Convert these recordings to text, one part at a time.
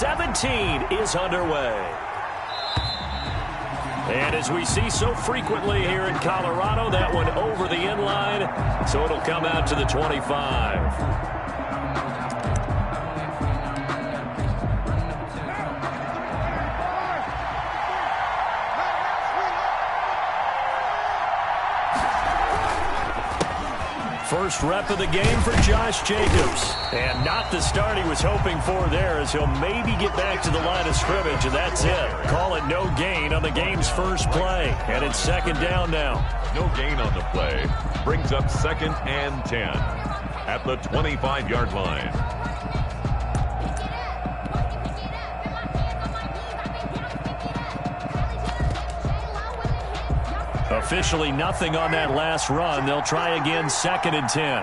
17 is underway. And as we see so frequently here in Colorado, that one over the end line, so it'll come out to the 25. First rep of the game for Josh Jacobs. And not the start he was hoping for there, as he'll maybe get back to the line of scrimmage, and that's it. Call it no gain on the game's first play. And it's second down now. No gain on the play. Brings up 2nd and 10 at the 25-yard line. Officially nothing on that last run. They'll try again, 2nd and 10.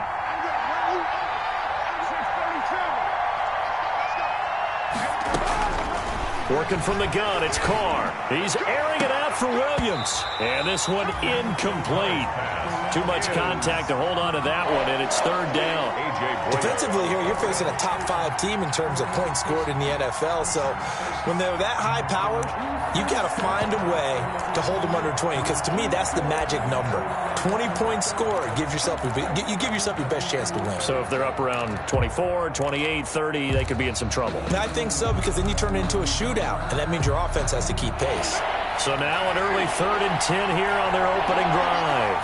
Working from the gun, it's Carr. He's airing it out for Williams. And this one incomplete. Too much contact to hold on to that one, and it's 3rd down. Defensively here, you're facing a top-5 team in terms of points scored in the NFL. So when they're that high-powered, you got to find a way to hold them under 20, because to me, that's the magic number. 20 points scored, you give yourself your best chance to win. So if they're up around 24, 28, 30, they could be in some trouble. And I think so, because then you turn it into a shootout, and that means your offense has to keep pace. So now an early 3rd and 10 here on their opening drive.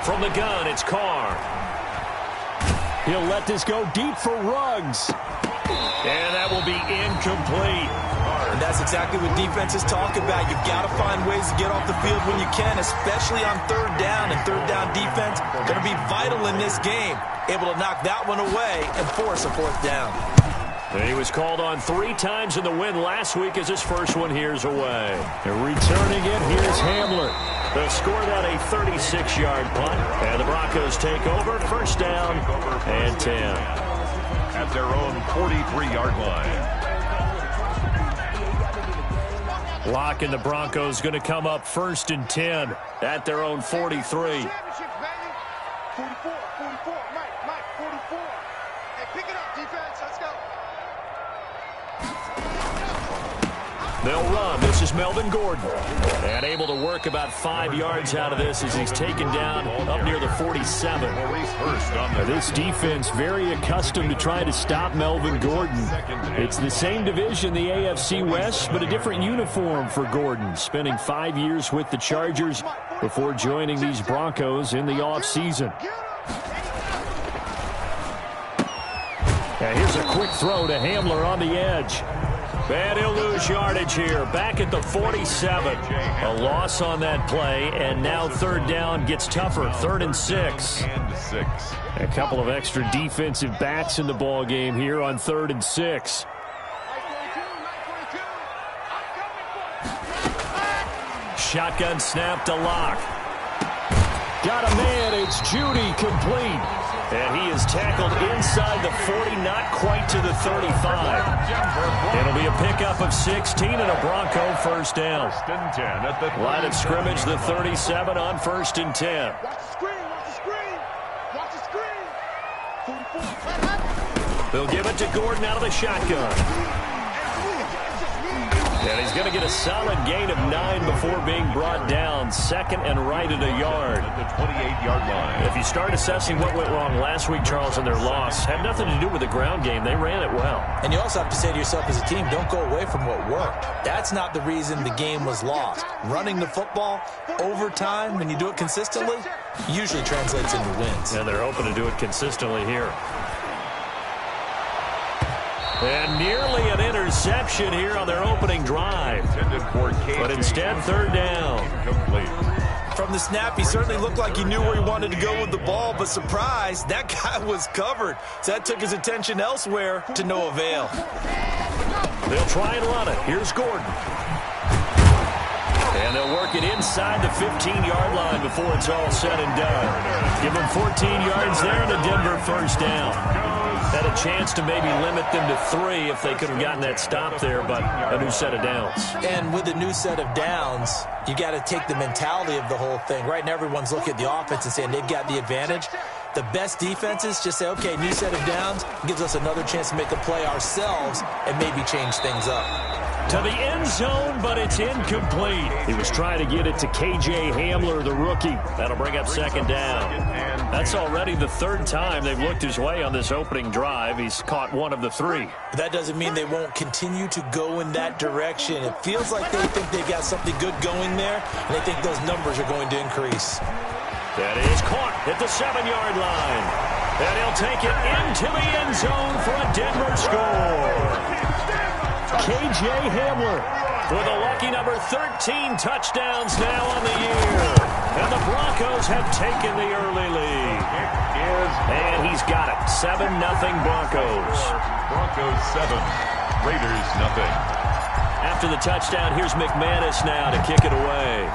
From the gun, it's Carr. He'll let this go deep for Ruggs. And that will be incomplete. And that's exactly what defenses talk about. You've got to find ways to get off the field when you can, especially on 3rd down. And 3rd down defense going to be vital in this game. Able to knock that one away and force a 4th down. And he was called on 3 times in the win last week as his first one here's away. And returning it, here's Hamler. They'll score that a 36-yard punt. And the Broncos take over, 1st down and 10. At their own 43-yard line. Lock and the Broncos going to come up 1st and 10 at their own 43. 44, 44, Mike, 44. Hey, pick it up, defense, let's go. They'll run. This is Melvin Gordon. And able to work about 5 yards out of this as he's taken down up near the 47. Now, this defense very accustomed to trying to stop Melvin Gordon. It's the same division, the AFC West, but a different uniform for Gordon, spending 5 years with the Chargers before joining these Broncos in the offseason. Now here's a quick throw to Hamler on the edge. And he'll lose yardage here. Back at the 47. A loss on that play, and now 3rd down gets tougher. 3rd and 6. A couple of extra defensive backs in the ball game here on 3rd and 6. Shotgun snap to Locke. Got a man. It's Judy, complete. And he is tackled inside the 40, not quite to the 35. It'll be a pickup of 16 and a Bronco 1st down. Line of scrimmage, the 37 on 1st and 10. Watch the screen, watch the screen. Watch the screen. They'll give it to Gordon out of the shotgun. And he's going to get a solid gain of 9 before being brought down. 2nd and right at a yard. At the 28-yard line. If you start assessing what went wrong last week, Charles, in their loss, had nothing to do with the ground game. They ran it well. And you also have to say to yourself as a team, don't go away from what worked. That's not the reason the game was lost. Running the football over time, when you do it consistently, usually translates into wins. And they're hoping to do it consistently here. And nearly an interception here on their opening drive. But instead, 3rd down. From the snap, he certainly looked like he knew where he wanted to go with the ball, but surprise, that guy was covered. So that took his attention elsewhere to no avail. They'll try and run it. Here's Gordon. And they'll work it inside the 15-yard line before it's all said and done. Give them 14 yards there and a Denver 1st down. Had a chance to maybe limit them to 3 if they could have gotten that stop there, but a new set of downs. And with a new set of downs, you got to take the mentality of the whole thing. Right now, everyone's looking at the offense and saying they've got the advantage. The best defenses just say, okay, new set of downs gives us another chance to make a play ourselves and maybe change things up. To the end zone, but it's incomplete. He was trying to get it to K.J. Hamler, the rookie. That'll bring up second down. That's already the 3rd time they've looked his way on this opening drive. He's caught 1 of the 3. But that doesn't mean they won't continue to go in that direction. It feels like they think they've got something good going there, and they think those numbers are going to increase. That is caught at the 7-yard line. And he'll take it into the end zone for a Denver score. K.J. Hamler with a lucky number 13 touchdowns now on the year. And the Broncos have taken the early lead. And he's got it. 7-0 Broncos. Broncos 7, Raiders nothing. After the touchdown, here's McManus now to kick it away.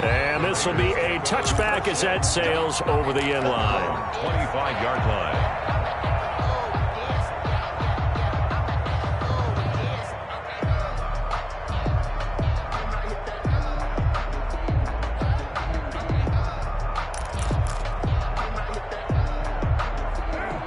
And this will be a touchback as that sails over the end line. 25-yard line.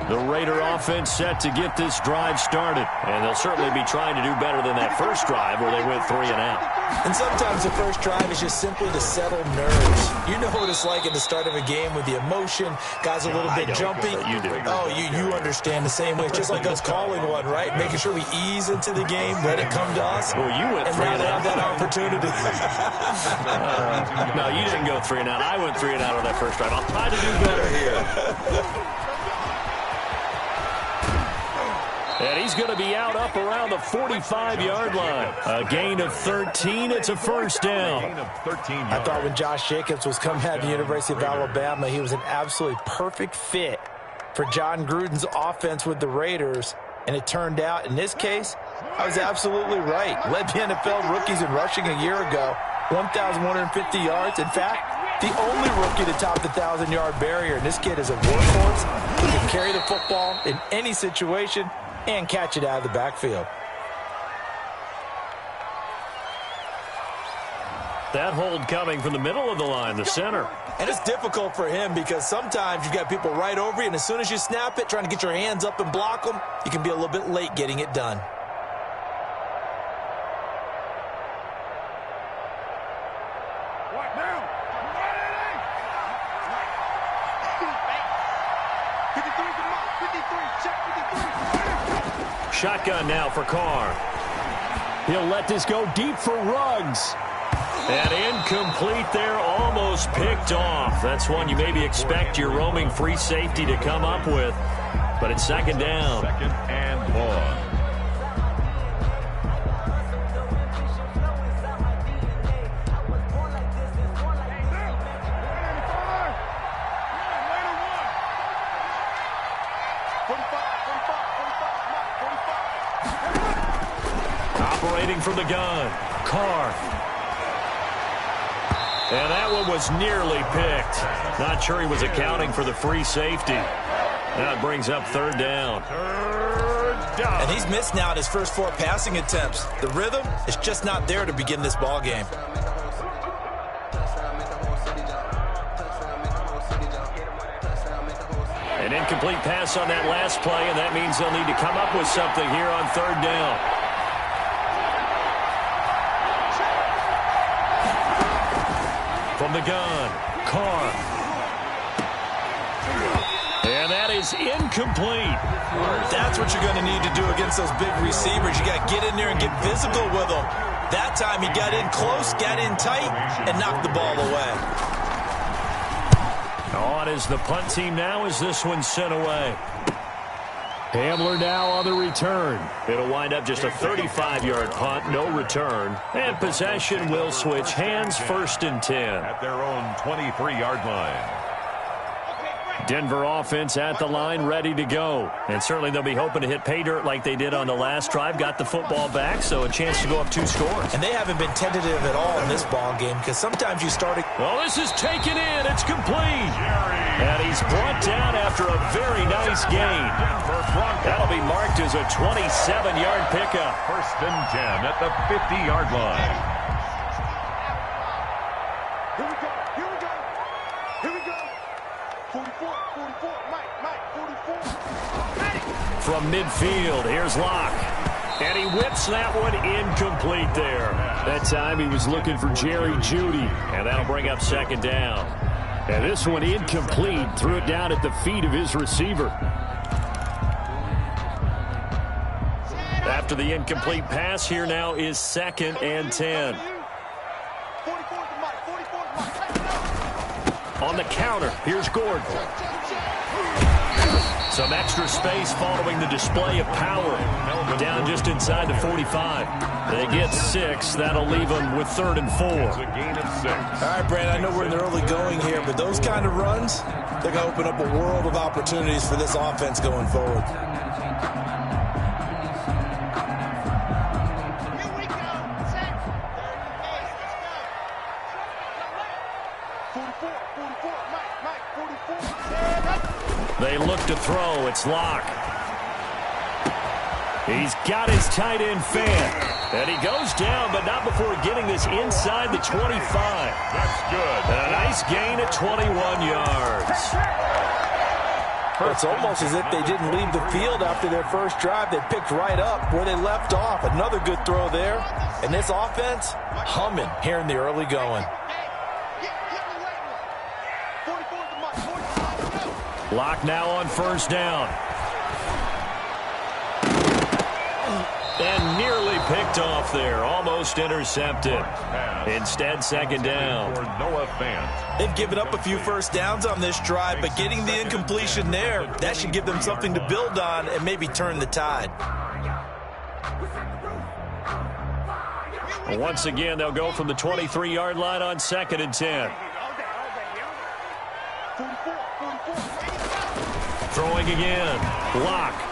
The Raider offense set to get this drive started. And they'll certainly be trying to do better than that first drive where they went 3 and out. And sometimes the first drive is just simply to settle nerves. You know what it's like at the start of a game with the emotion, guys a little bit jumpy. You do. Oh, you understand the same way. It's just like us calling one, right? Making sure we ease into the game, let it come to us. Well, you went and 3 now and they out. have that opportunity. No, you didn't go 3 and out. I went 3 and out on that first drive. I'll try to do better here. And he's going to be out up around the 45-yard line. A gain of 13. It's a first down. I thought when Josh Jacobs was coming out of the University of Alabama, he was an absolutely perfect fit for John Gruden's offense with the Raiders. And it turned out, in this case, I was absolutely right. Led the NFL rookies in rushing a year ago, 1,150 yards. In fact, the only rookie to top the 1,000-yard barrier. And this kid is a workhorse. He can carry the football in any situation and catch it out of the backfield. That hold coming from the middle of the line, the center. And it's difficult for him because sometimes you've got people right over you, and as soon as you snap it, trying to get your hands up and block them, you can be a little bit late getting it done. Shotgun now for Carr. He'll let this go deep for Ruggs. And incomplete there, almost picked off. That's one you maybe expect your roaming free safety to come up with. But it's second down. 2nd and long. Operating from the gun, Carr. And that one was nearly picked. Not sure he was accounting for the free safety. That brings up third down. And he's missed now in his first 4 passing attempts. The rhythm is just not there to begin this ball game. An incomplete pass on that last play, and that means they'll need to come up with something here on third down. From the gun, Carr. And that is incomplete. That's what you're going to need to do against those big receivers. You got to get in there and get physical with them. That time he got in close, got in tight, and knocked the ball away. On is the punt team now as this one's sent away. Hamler now on the return. It'll wind up just a 35-yard punt, no return. And possession will switch hands, 1st and 10. At their own 23-yard line. Denver offense at the line, ready to go. And certainly they'll be hoping to hit pay dirt like they did on the last drive. Got the football back, so a chance to go up 2 scores. And they haven't been tentative at all in this ball game because sometimes you start it. Well, this is taken in. It's complete. And he's brought down after a very nice gain. That'll be marked as a 27-yard pickup. First and 10 at the 50-yard line. Here we go. Here we go. Here we go. 44, 44. Mike, 44. From midfield, here's Locke. And he whips that one incomplete there. That time he was looking for Jerry Jeudy. And that'll bring up second down. And this one incomplete. Threw it down at the feet of his receiver. After the incomplete pass, here now is second and 10. 44 to Mike. 44 to Mike. On the counter, here's Gordon. Some extra space following the display of power. Down just inside the 45. They get 6. That'll leave them with 3rd and 4. It's a gain of 6. All right, Brandon, I know we're in the early going here, but those kind of runs, they're going to open up a world of opportunities for this offense going forward. Here we go. Set. 44, 44. Mike, 44. They look to throw. It's Locke. He's got his tight end fan. And he goes down, but not before getting this inside the 25. That's good. And a nice gain at 21 yards. It's almost as if they didn't leave the field after their first drive. They picked right up where they left off. Another good throw there. And this offense, humming here in the early going. Locke now on first down. And nearly picked off there. Almost intercepted. Instead, second down. For Noah Fant. They've given up a few first downs on this drive, but getting the incompletion there, that should give them something to build on and maybe turn the tide. Once again, they'll go from the 23-yard line on second and 10. Throwing again. Locke.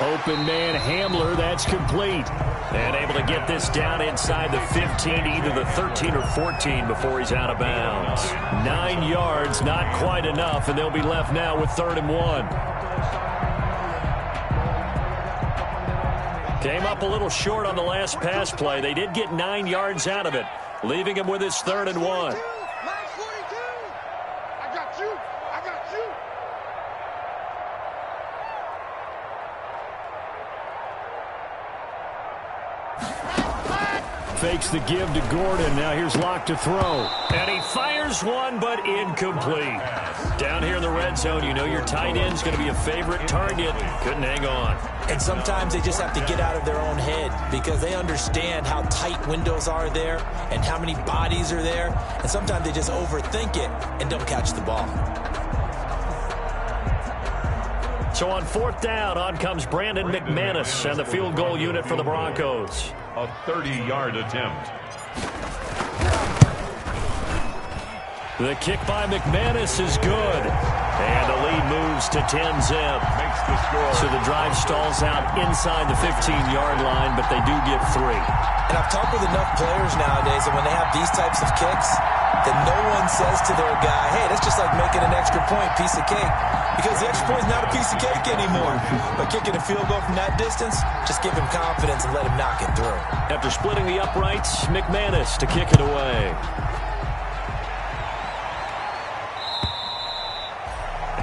Open man Hamler. That's complete. And able to get this down inside the 15, either the 13 or 14 before he's out of bounds. 9 yards, not quite enough, and they'll be left now with 3rd and 1. Came up a little short on the last pass play. They did get 9 yards out of it, leaving him with his 3rd and 1. Fakes the give to Gordon. Now here's Locke to throw. And he fires one, but incomplete. Down here in the red zone, you know your tight end's going to be a favorite target. Couldn't hang on. And sometimes they just have to get out of their own head because they understand how tight windows are there and how many bodies are there. And sometimes they just overthink it and don't catch the ball. So on 4th down, on comes Brandon McManus and the field goal unit for the Broncos. A 30-yard attempt. The kick by McManus is good. And the lead moves to 10-zip. Makes the score. So the drive stalls out inside the 15-yard line, but they do get 3. And I've talked with enough players nowadays that when they have these types of kicks, that no one says to their guy, hey, that's just like making an extra point, piece of cake. Because the extra point is not a piece of cake anymore. But kicking a field goal from that distance, just give him confidence and let him knock it through. After splitting the uprights, McManus to kick it away.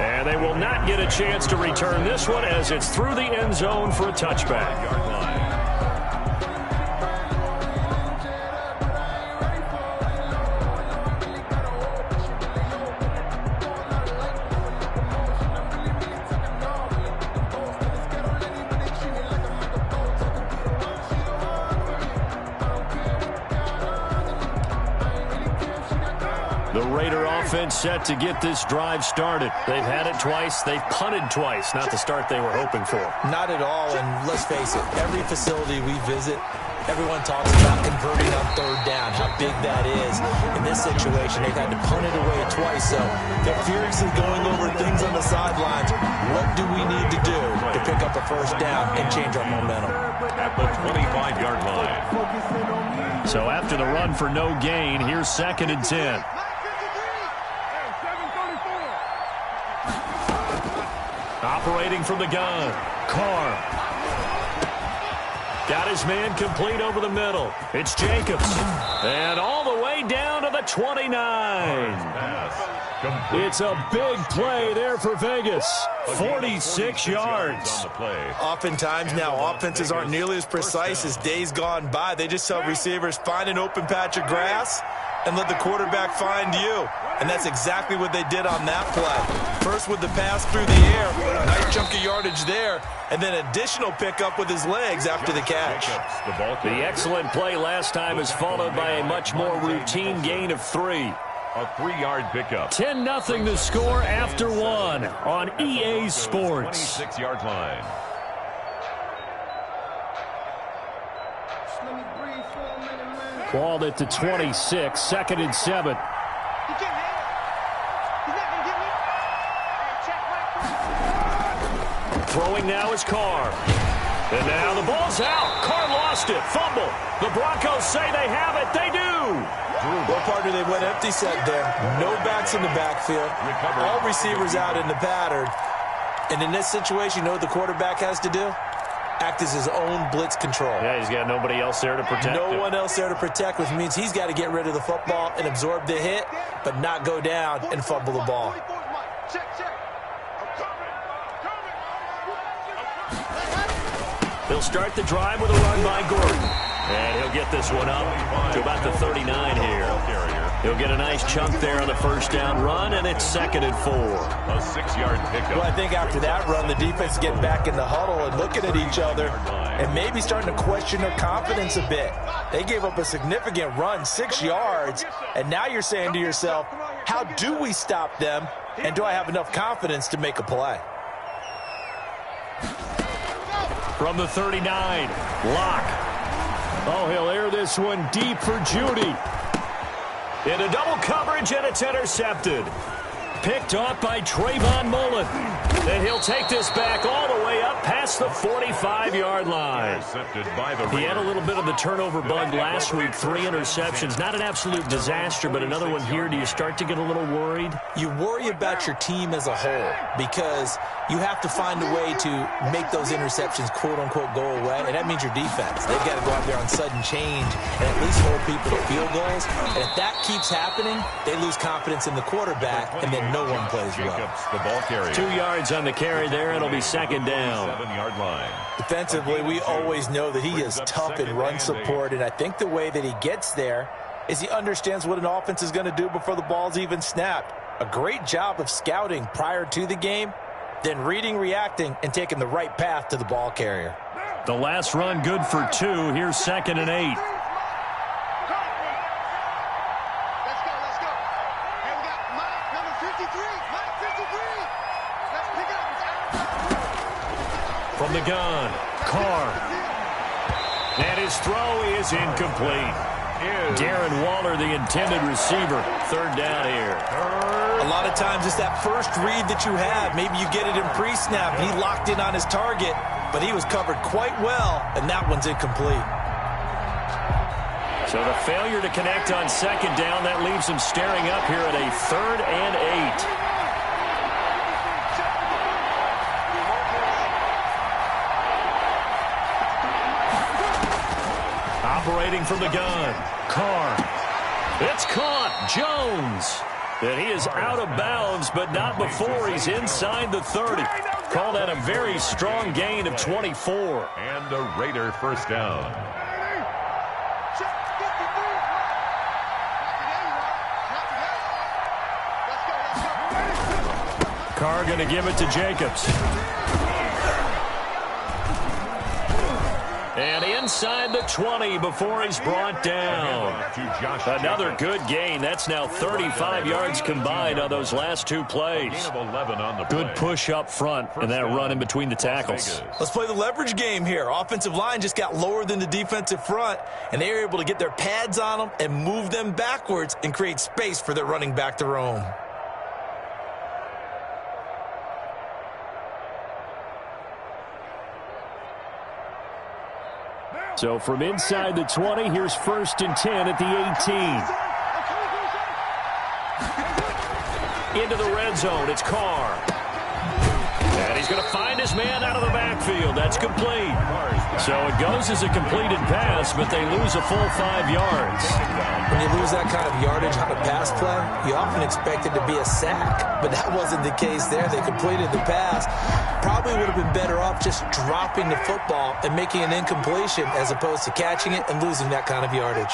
And they will not get a chance to return this one as it's through the end zone for a touchback. The Raider offense set to get this drive started. They've had it twice. They've punted twice. Not the start they were hoping for. Not at all, and let's face it, every facility we visit, Everyone talks about converting on third down, how big that is. In this situation, they've had to punt it away twice, so they're furiously going over things on the sidelines. What do we need to do to pick up a first down and change our momentum? At the 25-yard line. So after the run for no gain, here's 2nd and 10. Operating from the gun, Carr. Got his man complete over the middle. It's Jacobs. And all the way down to the 29. It's a big play there for Vegas. 46 yards. Oftentimes now, offenses aren't nearly as precise as days gone by. They just tell receivers, find an open patch of grass and let the quarterback find you. And that's exactly what they did on that play. First with the pass through the air, nice chunk of yardage there, and then additional pickup with his legs after the catch. The excellent play last time is followed by a much more routine gain of 3. A 3-yard pickup. 10-0 the score after 1 on EA Sports. 26-yard line. Ball at the 26, 2nd and 7. Throwing now is Carr. And now the ball's out. Carr lost it. Fumble. The Broncos say they have it. They do. Well, partner, they went empty set there. No backs in the backfield. All receivers out in the pattern. And in this situation, you know what the quarterback has to do? Act as his own blitz control. Yeah, he's got nobody else there to protect him. No one else there to protect, which means he's got to get rid of the football and absorb the hit, but not go down and fumble the ball. He'll start the drive with a run by Gordon. And he'll get this one up to about the 39 here. He'll get a nice chunk there on the first down run, and it's 2nd and 4. A 6-yard pickup. Well, I think after that run, the defense getting back in the huddle and looking at each other and maybe starting to question their confidence a bit. They gave up a significant run, 6 yards, and now you're saying to yourself, how do we stop them, and do I have enough confidence to make a play? From the 39, Locke. Oh, he'll air this one deep for Judy. Into double coverage, and it's intercepted. Picked off by Trayvon Mullen. And he'll take this back all the way up past the 45-yard line. He had a little bit of the turnover bug last week, 3 interceptions. Not an absolute disaster, but another one here. Do you start to get a little worried? You worry about your team as a whole because you have to find a way to make those interceptions, quote-unquote, go away, and that means your defense. They've got to go out there on sudden change and at least hold people to field goals. And if that keeps happening, they lose confidence in the quarterback, and then no one plays well. The ball carrier. 2 yards on the carry there. It'll be 2nd down. 7-yard line. Defensively, we always know that he is tough in run support, and I think the way that he gets there is he understands what an offense is going to do before the ball's even snapped. A great job of scouting prior to the game, then reading, reacting, and taking the right path to the ball carrier. The last run good for 2. Here's 2nd and 8. From the gun, Carr. And his throw is incomplete. Darren Waller, the intended receiver. 3rd down here. A lot of times it's that first read that you have. Maybe you get it in pre-snap. He locked in on his target, but he was covered quite well, and that one's incomplete. So the failure to connect on 2nd down, that leaves him staring up here at a 3rd and 8. Operating from the gun, Carr. It's caught, Jones. And he is out of bounds, but not before he's inside the 30. Call that a very strong gain of 24. And a Raider first down. Carr going to give it to Jacobs. And inside the 20 before he's brought down. Another good gain. That's now 35 yards combined on those last two plays. Good push up front and that run in between the tackles. Let's play the leverage game here. Offensive line just got lower than the defensive front, and they were able to get their pads on them and move them backwards and create space for their running back to roam. So from inside the 20, here's 1st and 10 at the 18. Into the red zone, it's Carr. And he's going to find his man out of the backfield. That's complete. So it goes as a completed pass, but they lose a full 5 yards. When you lose that kind of yardage on a pass play, you often expect it to be a sack. But that wasn't the case there. They completed the pass. Probably would have been better off just dropping the football and making an incompletion as opposed to catching it and losing that kind of yardage.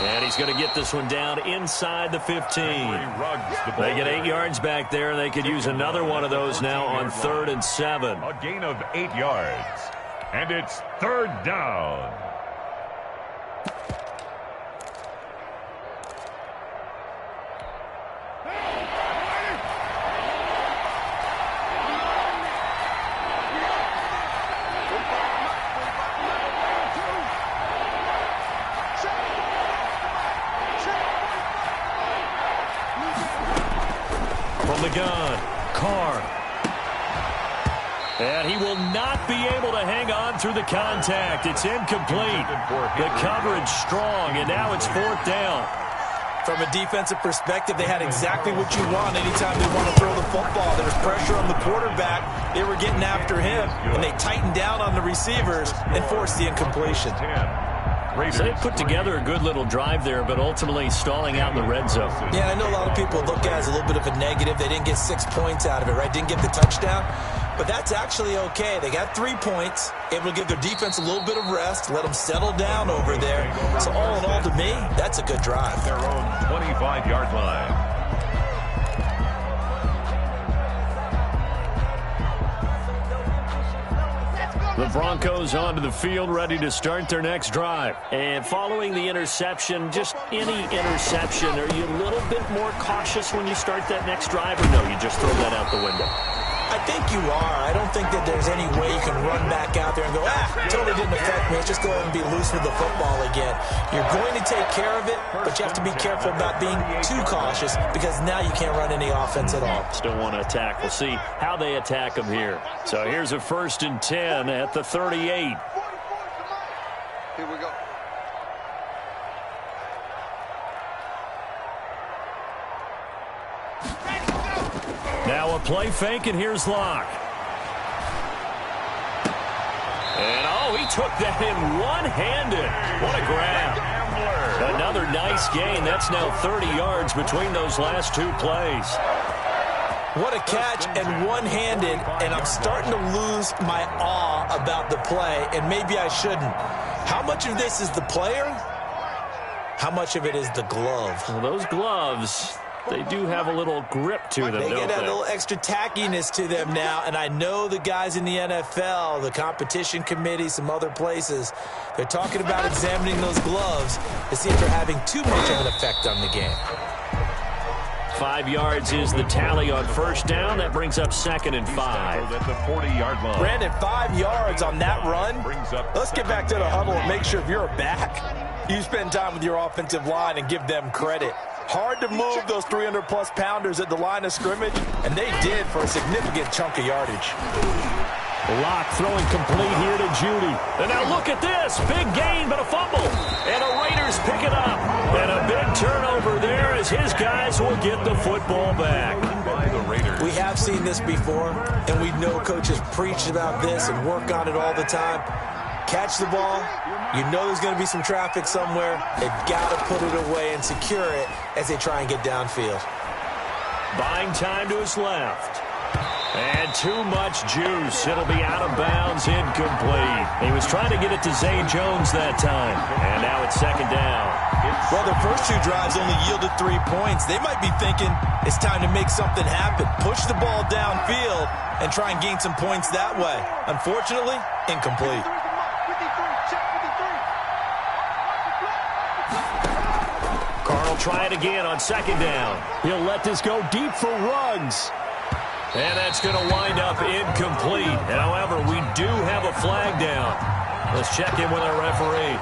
And he's going to get this one down inside the 15. They get 8 yards back there. They could use another one of those now on 3rd and 7. A gain of 8 yards. And it's 3rd down. From the gun, Carr. And he will not be able to hang on through the contact. It's incomplete. The coverage strong, and now it's 4th down. From a defensive perspective, they had exactly what you want anytime they want to throw the football. There was pressure on the quarterback. They were getting after him, and they tightened down on the receivers and forced the incompletion. So they put together a good little drive there, but ultimately stalling out in the red zone. Yeah, I know a lot of people look at it as a little bit of a negative. They didn't get 6 points out of it, right? Didn't get the touchdown. But that's actually okay. They got 3 points, able to give their defense a little bit of rest, let them settle down over there. So all in all, to me, that's a good drive. Their own 25-yard line. The Broncos onto the field, ready to start their next drive. And following the interception, just any interception, are you a little bit more cautious when you start that next drive, or no, you just throw that out the window? I think you are. I don't think that there's any way you can run back out there and go, totally didn't affect me. Let's just go ahead and be loose with the football again. You're going to take care of it, but you have to be careful about being too cautious because now you can't run any offense at all. Still want to attack. We'll see how they attack them here. So here's a 1st and 10 at the 38. Here we go. Now a play fake, and here's Locke. And, he took that in one-handed. What a grab. Another nice gain. That's now 30 yards between those last 2 plays. What a catch and one-handed, and I'm starting to lose my awe about the play, and maybe I shouldn't. How much of this is the player? How much of it is the glove? Well, those gloves, they do have a little grip to them, They don't get they? a little extra tackiness to them now, and I know the guys in the NFL, the competition committee, some other places, they're talking about examining those gloves to see if they're having too much of an effect on the game. 5 yards is the tally on 1st down. That brings up 2nd and 5. At the 40-yard line. Brandon, 5 yards on that run. Let's get back to the huddle and make sure if you're a back, you spend time with your offensive line and give them credit. Hard to move those 300-plus pounders at the line of scrimmage, and they did for a significant chunk of yardage. Locke throwing complete here to Judy. And now look at this. Big gain, but a fumble. And the Raiders pick it up. And a big turnover there as his guys will get the football back. We have seen this before, and we know coaches preach about this and work on it all the time. Catch the ball. You know there's going to be some traffic somewhere. They've got to put it away and secure it as they try and get downfield. Buying time to his left. And too much juice. It'll be out of bounds, incomplete. He was trying to get it to Zay Jones that time. And now it's second down. Well, their first 2 drives only yielded 3 points. They might be thinking it's time to make something happen. Push the ball downfield and try and gain some points that way. Unfortunately, incomplete. Carl try it again on second down. He'll let this go deep for Ruggs. And that's going to wind up incomplete. However, we do have a flag down. Let's check in with our referee.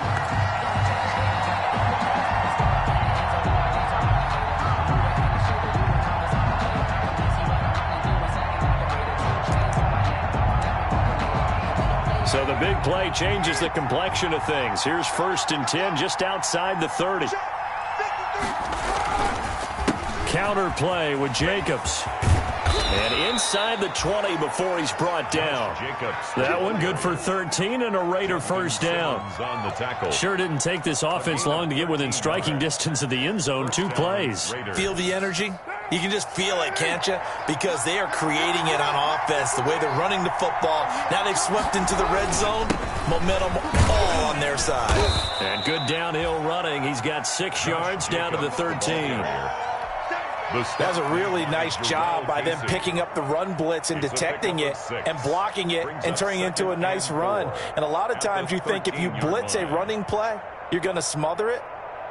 So the big play changes the complexion of things. Here's 1st and 10 just outside the 30. Counter play with Jacobs. And inside the 20 before he's brought down. That one good for 13 and a Raider first down. Sure didn't take this offense long to get within striking distance of the end zone. 2 plays. Feel the energy? You can just feel it, can't you? Because they are creating it on offense, the way they're running the football. Now they've swept into the red zone. Momentum all on their side. And good downhill running. He's got 6 yards down to the 13. That's a really nice job by them picking up the run blitz and detecting it and blocking it and turning it into a nice run. And a lot of times you think if you blitz a running play, you're going to smother it.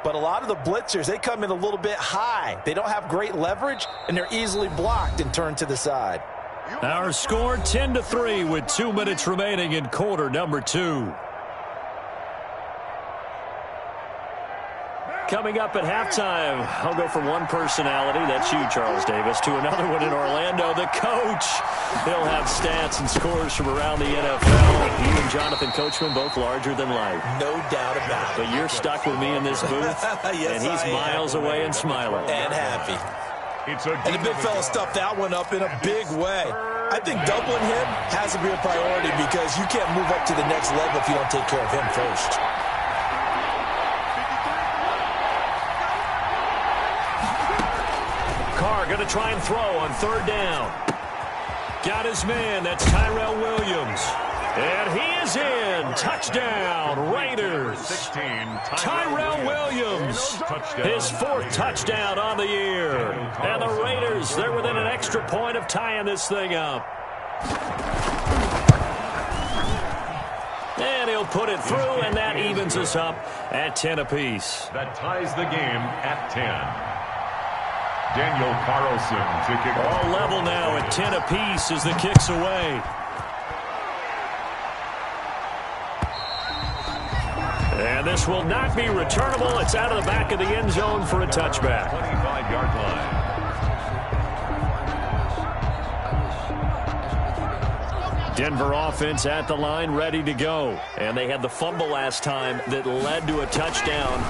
But a lot of the blitzers, they come in a little bit high. They don't have great leverage, and they're easily blocked and turned to the side. Our score 10-3 with 2 minutes remaining in quarter number 2. Coming up at halftime, I'll go from one personality, that's you, Charles Davis, to another one in Orlando, the coach. He'll have stats and scores from around the NFL. He and Jonathan Coachman, both larger than life. No doubt about it. But you're stuck with me in this booth, yes, and he's miles away and smiling. And happy. And the big fella stuffed that one up in a big way. I think doubling him has to be a priority because you can't move up to the next level if you don't take care of him first. Going to try and throw on 3rd down. Got his man. That's Tyrell Williams. And he is in. Touchdown, Raiders. Tyrell Williams. His 4th touchdown on the year. And the Raiders, they're within an extra point of tying this thing up. And he'll put it through, and that evens us up at 10 apiece. That ties the game at 10. Daniel Carlson to kick off. All level now at 10 apiece as the kick's away. And this will not be returnable. It's out of the back of the end zone for a touchback. 25-yard line. Denver offense at the line, ready to go. And they had the fumble last time that led to a touchdown.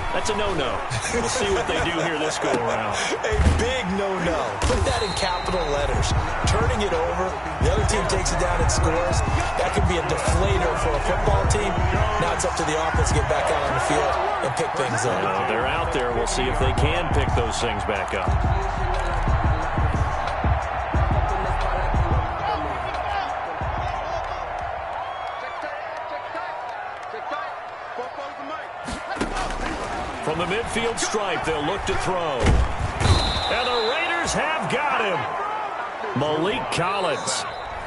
That's a no-no. We'll see what they do here this go-around. A big no-no. Put that in capital letters. Turning it over, the other team takes it down and scores. That could be a deflator for a football team. Now it's up to the offense to get back out on the field and pick things up. They're out there. We'll see if they can pick those things back up. From the midfield stripe, they'll look to throw. And the Raiders have got him. Malik Collins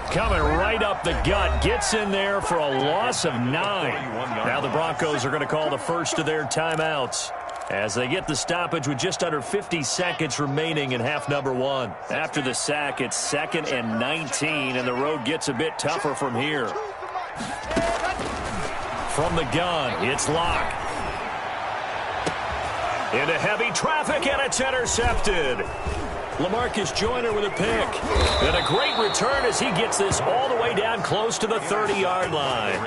coming right up the gut. Gets in there for a loss of 9. Now the Broncos are going to call the first of their timeouts as they get the stoppage with just under 50 seconds remaining in half number 1. After the sack, it's 2nd and 19, and the road gets a bit tougher from here. From the gun, it's Locke. Into heavy traffic, and it's intercepted. LaMarcus Joyner with a pick. And a great return as he gets this all the way down close to the 30-yard line.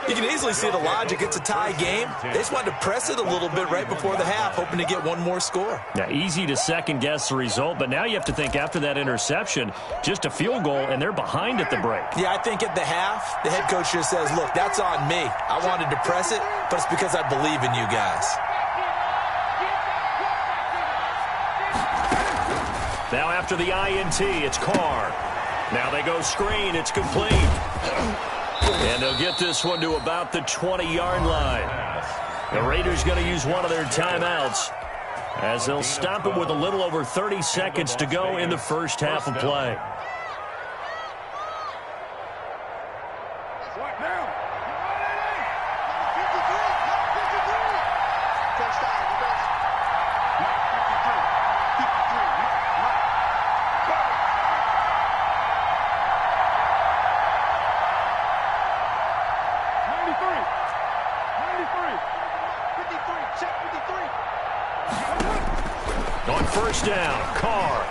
You can easily see the logic. It's a tie game. They just wanted to press it a little bit right before the half, hoping to get one more score. Now, easy to second-guess the result, but now you have to think after that interception, just a field goal, and they're behind at the break. Yeah, I think at the half, the head coach just says, look, that's on me. I wanted to press it, but it's because I believe in you guys. Now after the INT, it's Carr. Now they go screen. It's complete. And they'll get this one to about the 20-yard line. The Raiders going to use one of their timeouts as they'll stop it with a little over 30 seconds to go in the first half of play. On first down, Carr.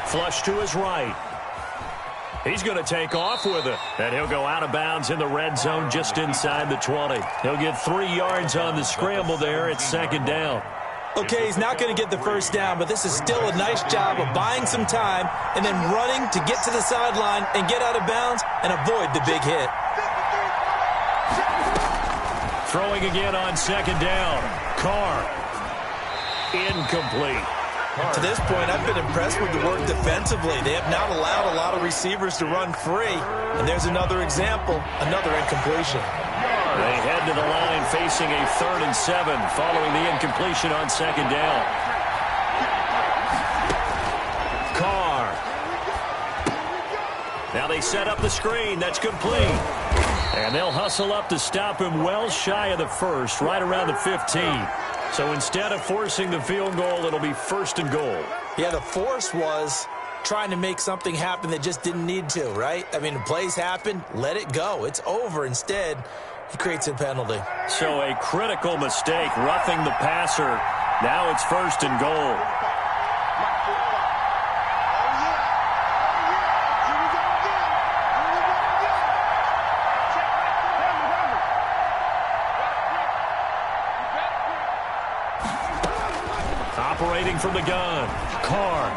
Flush to his right. He's going to take off with it. And he'll go out of bounds in the red zone just inside the 20. He'll get 3 yards on the scramble there at second down. Okay, he's not going to get the first down, but this is still a nice job of buying some time and then running to get to the sideline and get out of bounds and avoid the big hit. Throwing again on second down. Carr. Incomplete. To this point, I've been impressed with the work defensively. They have not allowed a lot of receivers to run free. And there's another example, another incompletion. They head to the line facing a 3rd and 7 following the incompletion on second down. Carr. Now they set up the screen. That's complete. And they'll hustle up to stop him well shy of the first, right around the 15. So instead of forcing the field goal, it'll be 1st and goal. Yeah, the force was trying to make something happen that just didn't need to, right? I mean, the plays happen, let it go. It's over. Instead, he creates a penalty. So a critical mistake, roughing the passer. Now it's 1st and goal. Operating from the gun, Carr.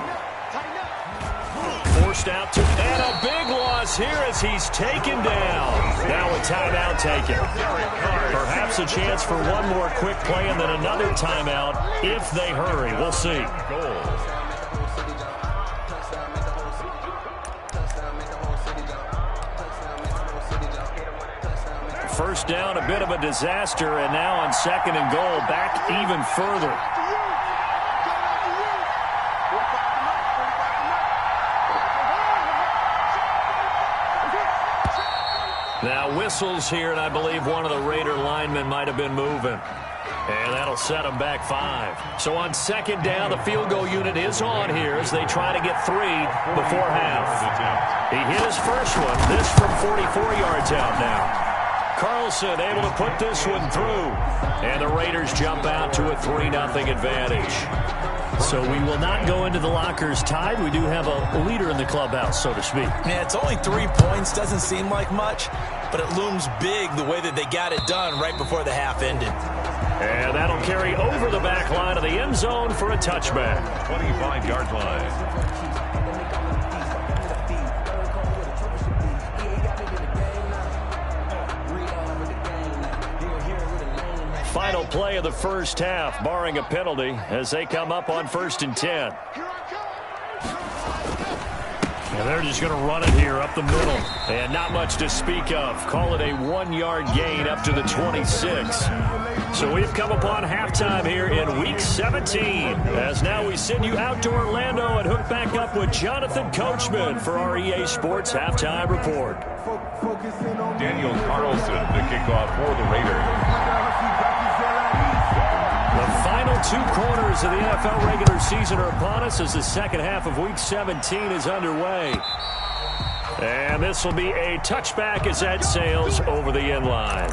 Forced out to, and a big loss here as he's taken down. Now a timeout taken. Perhaps a chance for one more quick play and then another timeout if they hurry. We'll see. First down, a bit of a disaster, and now on 2nd and goal, back even further. Now whistles here, and I believe one of the Raider linemen might have been moving. And that'll set them back 5. So on 2nd down, the field goal unit is on here as they try to get 3 before half. He hit his first one, this from 44 yards out now. Carlson able to put this one through. And the Raiders jump out to a 3-0 advantage. So we will not go into the lockers tied. We do have a leader in the clubhouse, so to speak. Yeah, it's only 3 points. Doesn't seem like much, but it looms big the way that they got it done right before the half ended. And that'll carry over the back line of the end zone for a touchback. 25-yard line. Final play of the first half, barring a penalty, as they come up on 1st and 10. And they're just going to run it here up the middle. And not much to speak of. Call it a 1-yard gain up to the 26. So we've come upon halftime here in Week 17. As now we send you out to Orlando and hook back up with Jonathan Coachman for our EA Sports Halftime Report. Daniel Carlson to kick off for the Raiders. The final 2 quarters of the NFL regular season are upon us as the second half of Week 17 is underway. And this will be a touchback as that sails over the end line.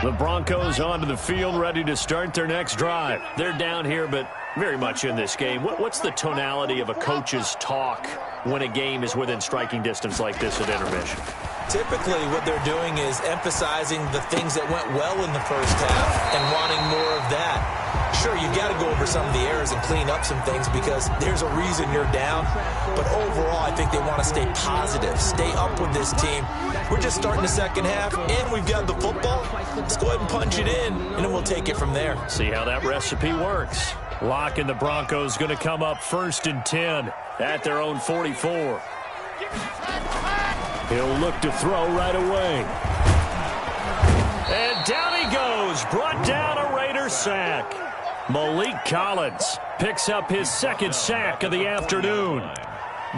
The Broncos onto the field, ready to start their next drive. They're down here, but very much in this game. What's the tonality of a coach's talk when a game is within striking distance like this at intermission? Typically, what they're doing is emphasizing the things that went well in the first half and wanting more of that. Sure, you've got to go over some of the errors and clean up some things because there's a reason you're down. But overall, I think they want to stay positive, stay up with this team. We're just starting the second half, and we've got the football. Let's go ahead and punch it in, and then we'll take it from there. See how that recipe works. Locke and the Broncos going to come up 1st and 10 at their own 44. He'll look to throw right away. And down he goes. Brought down a Raider sack. Malik Collins picks up his 2nd sack of the afternoon.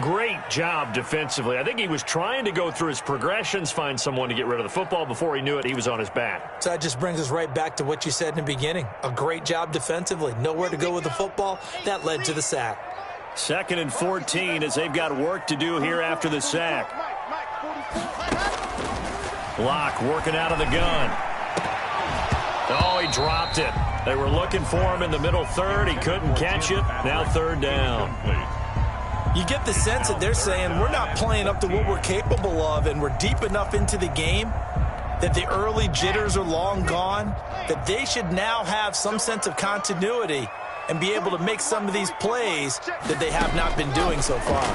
Great job defensively. I think he was trying to go through his progressions, find someone to get rid of the football. Before he knew it, he was on his back. So that just brings us right back to what you said in the beginning. A great job defensively. Nowhere to go with the football. That led to the sack. 2nd and 14 as they've got work to do here after the sack. Locke working out of the gun. Oh, he dropped it. They were looking for him in the middle third. He couldn't catch it. Now 3rd down. You get the sense that they're saying we're not playing up to what we're capable of, and we're deep enough into the game that the early jitters are long gone, that they should now have some sense of continuity and be able to make some of these plays that they have not been doing so far.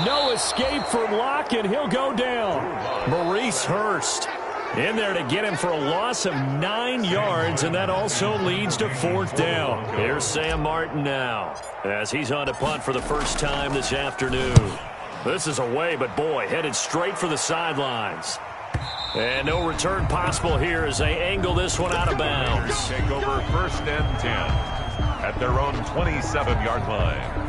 No escape from Locke, and he'll go down. Maurice Hurst in there to get him for a loss of 9 yards, and that also leads to 4th down. Here's Sam Martin now as he's on to punt for the first time this afternoon. This is away, but boy, headed straight for the sidelines. And no return possible here as they angle this one out of bounds. Take over 1st and 10 at their own 27-yard line.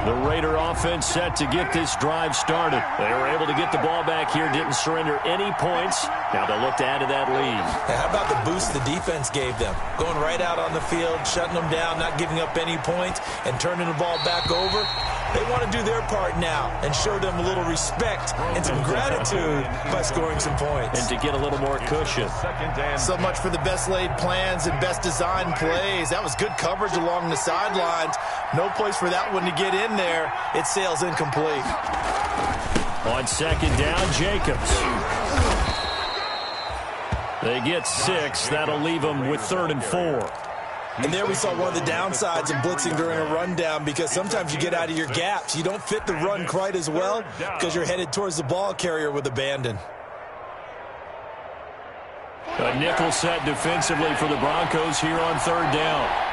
The Raider offense set to get this drive started. They were able to get the ball back here, didn't surrender any points. Now they'll look to add to that lead. How about the boost the defense gave them? Going right out on the field, shutting them down, not giving up any points, and turning the ball back over. They want to do their part now and show them a little respect and some gratitude by scoring some points. And to get a little more cushion. So much for the best laid plans and best designed plays. That was good coverage along the sidelines. No place for that one to get in there. It sails incomplete. On 2nd down, Jacobs. They get 6. That'll leave them with 3rd and 4. And there we saw one of the downsides of blitzing during a rundown, because sometimes you get out of your gaps. You don't fit the run quite as well because you're headed towards the ball carrier with abandon. A nickel set defensively for the Broncos here on 3rd down.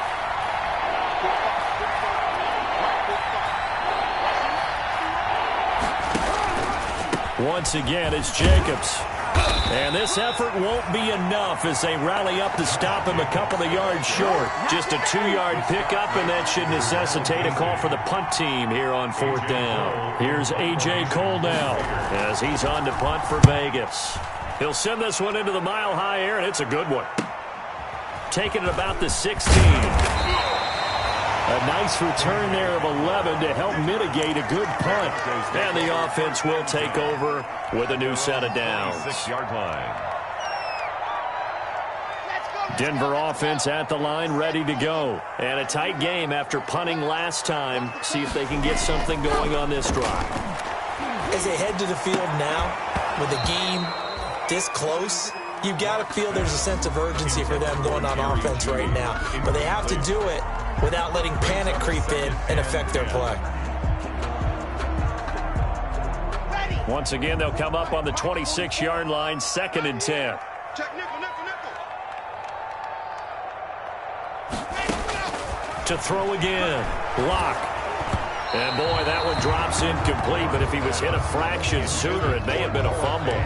Once again, it's Jacobs. And this effort won't be enough as they rally up to stop him a couple of yards short. Just a 2-yard pickup, and that should necessitate a call for the punt team here on 4th down. Here's A.J. Cole now as he's on to punt for Vegas. He'll send this one into the mile-high air, and it's a good one. Taking it about the 16. A nice return there of 11 to help mitigate a good punt. And the offense will take over with a new set of downs. 6-yard line. Denver offense at the line, ready to go. And a tight game after punting last time. See if they can get something going on this drive. As they head to the field now, with the game this close, you've got to feel there's a sense of urgency for them going on offense right now. But they have to do it without letting panic creep in and affect their play. Once again, they'll come up on the 26-yard line, 2nd and 10. To throw again, Locke. And boy, that one drops incomplete, but if he was hit a fraction sooner, it may have been a fumble.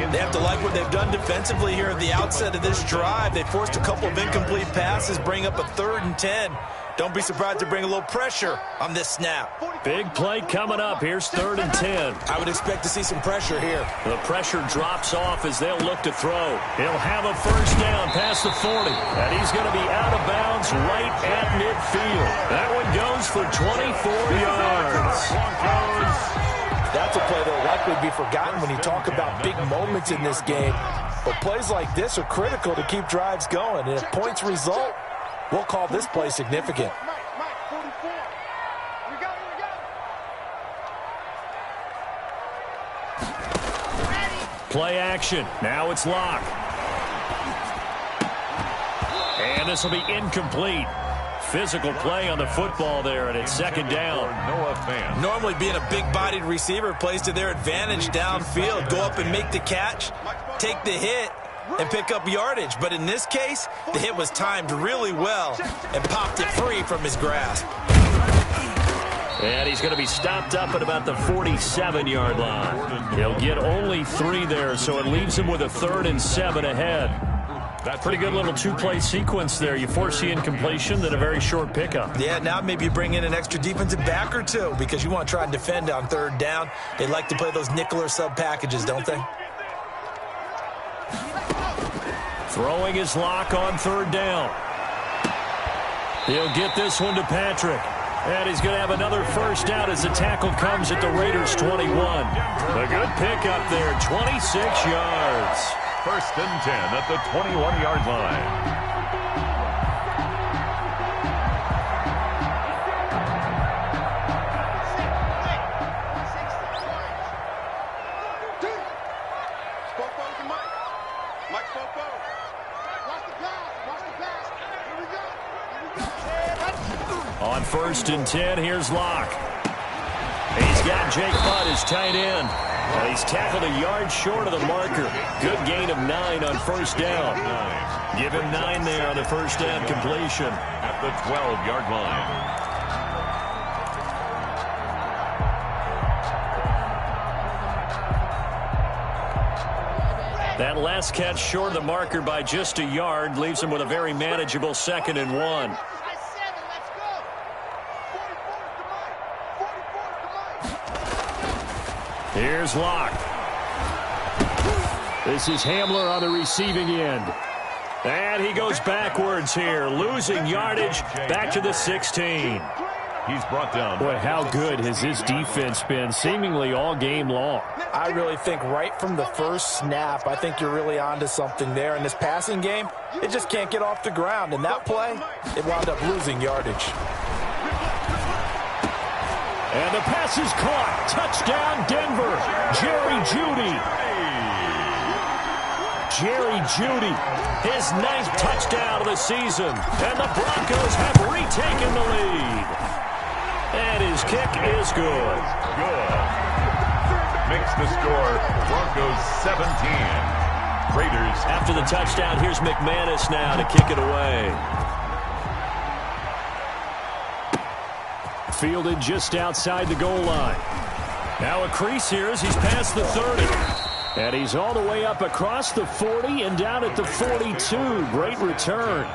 They have to like what they've done defensively here at the outset of this drive. They forced a couple of incomplete passes, bring up a 3rd and 10. Don't be surprised to bring a little pressure on this snap. Big play coming up. Here's 3rd and 10. I would expect to see some pressure here. The pressure drops off as they'll look to throw. He'll have a 1st down past the 40. And he's going to be out of bounds right at midfield. That one goes for 24 yards. That's a play that will likely be forgotten when you talk about big moments in this game. But plays like this are critical to keep drives going. And if points result, we'll call this play significant. Play action. Now it's Locke. And this will be incomplete. physical play on the football there, and it's second down. Normally being a big-bodied receiver plays to their advantage downfield. Go up and make the catch, take the hit, and pick up yardage. But in this case, the hit was timed really well and popped it free from his grasp. And he's going to be stopped up at about the 47-yard line. He'll get only 3 there, so it leaves him with a 3rd and 7 ahead. That's pretty good little two-play sequence there. You force the incompletion, then a very short pickup. Yeah, now maybe you bring in an extra defensive back or two because you want to try and defend on 3rd down. They like to play those nickel or sub packages, don't they? Throwing his lock on 3rd down. He'll get this one to Patrick. And he's going to have another first down as the tackle comes at the Raiders' 21. A good pickup there, 26 yards. 1st and 10 at the 21-yard line. On 1st and 10, here's Locke. He's got Jake Butt as tight end. He's tackled a yard short of the marker. Good gain of 9 on 1st down. Give him 9 there on the 1st down completion. At the 12-yard line. That last catch short of the marker by just a yard leaves him with a very manageable 2nd and 1. Here's Locke. This is Hamler on the receiving end. And he goes backwards here, losing yardage back to the 16. He's brought down. Boy, how good has this defense been seemingly all game long? I really think right from the first snap, I think you're really onto something there. In this passing game, it just can't get off the ground. In that play, it wound up losing yardage. And the pass is caught. Touchdown, Denver. Jerry Jeudy. Jerry Jeudy, his 9th touchdown of the season. And the Broncos have retaken the lead. And his kick is good. Good. Makes the score Broncos 17. Raiders. After the touchdown, here's McManus now to kick it away. Fielded just outside the goal line. Now a crease here as he's past the 30. And he's all the way up across the 40 and down at the 42. Great return.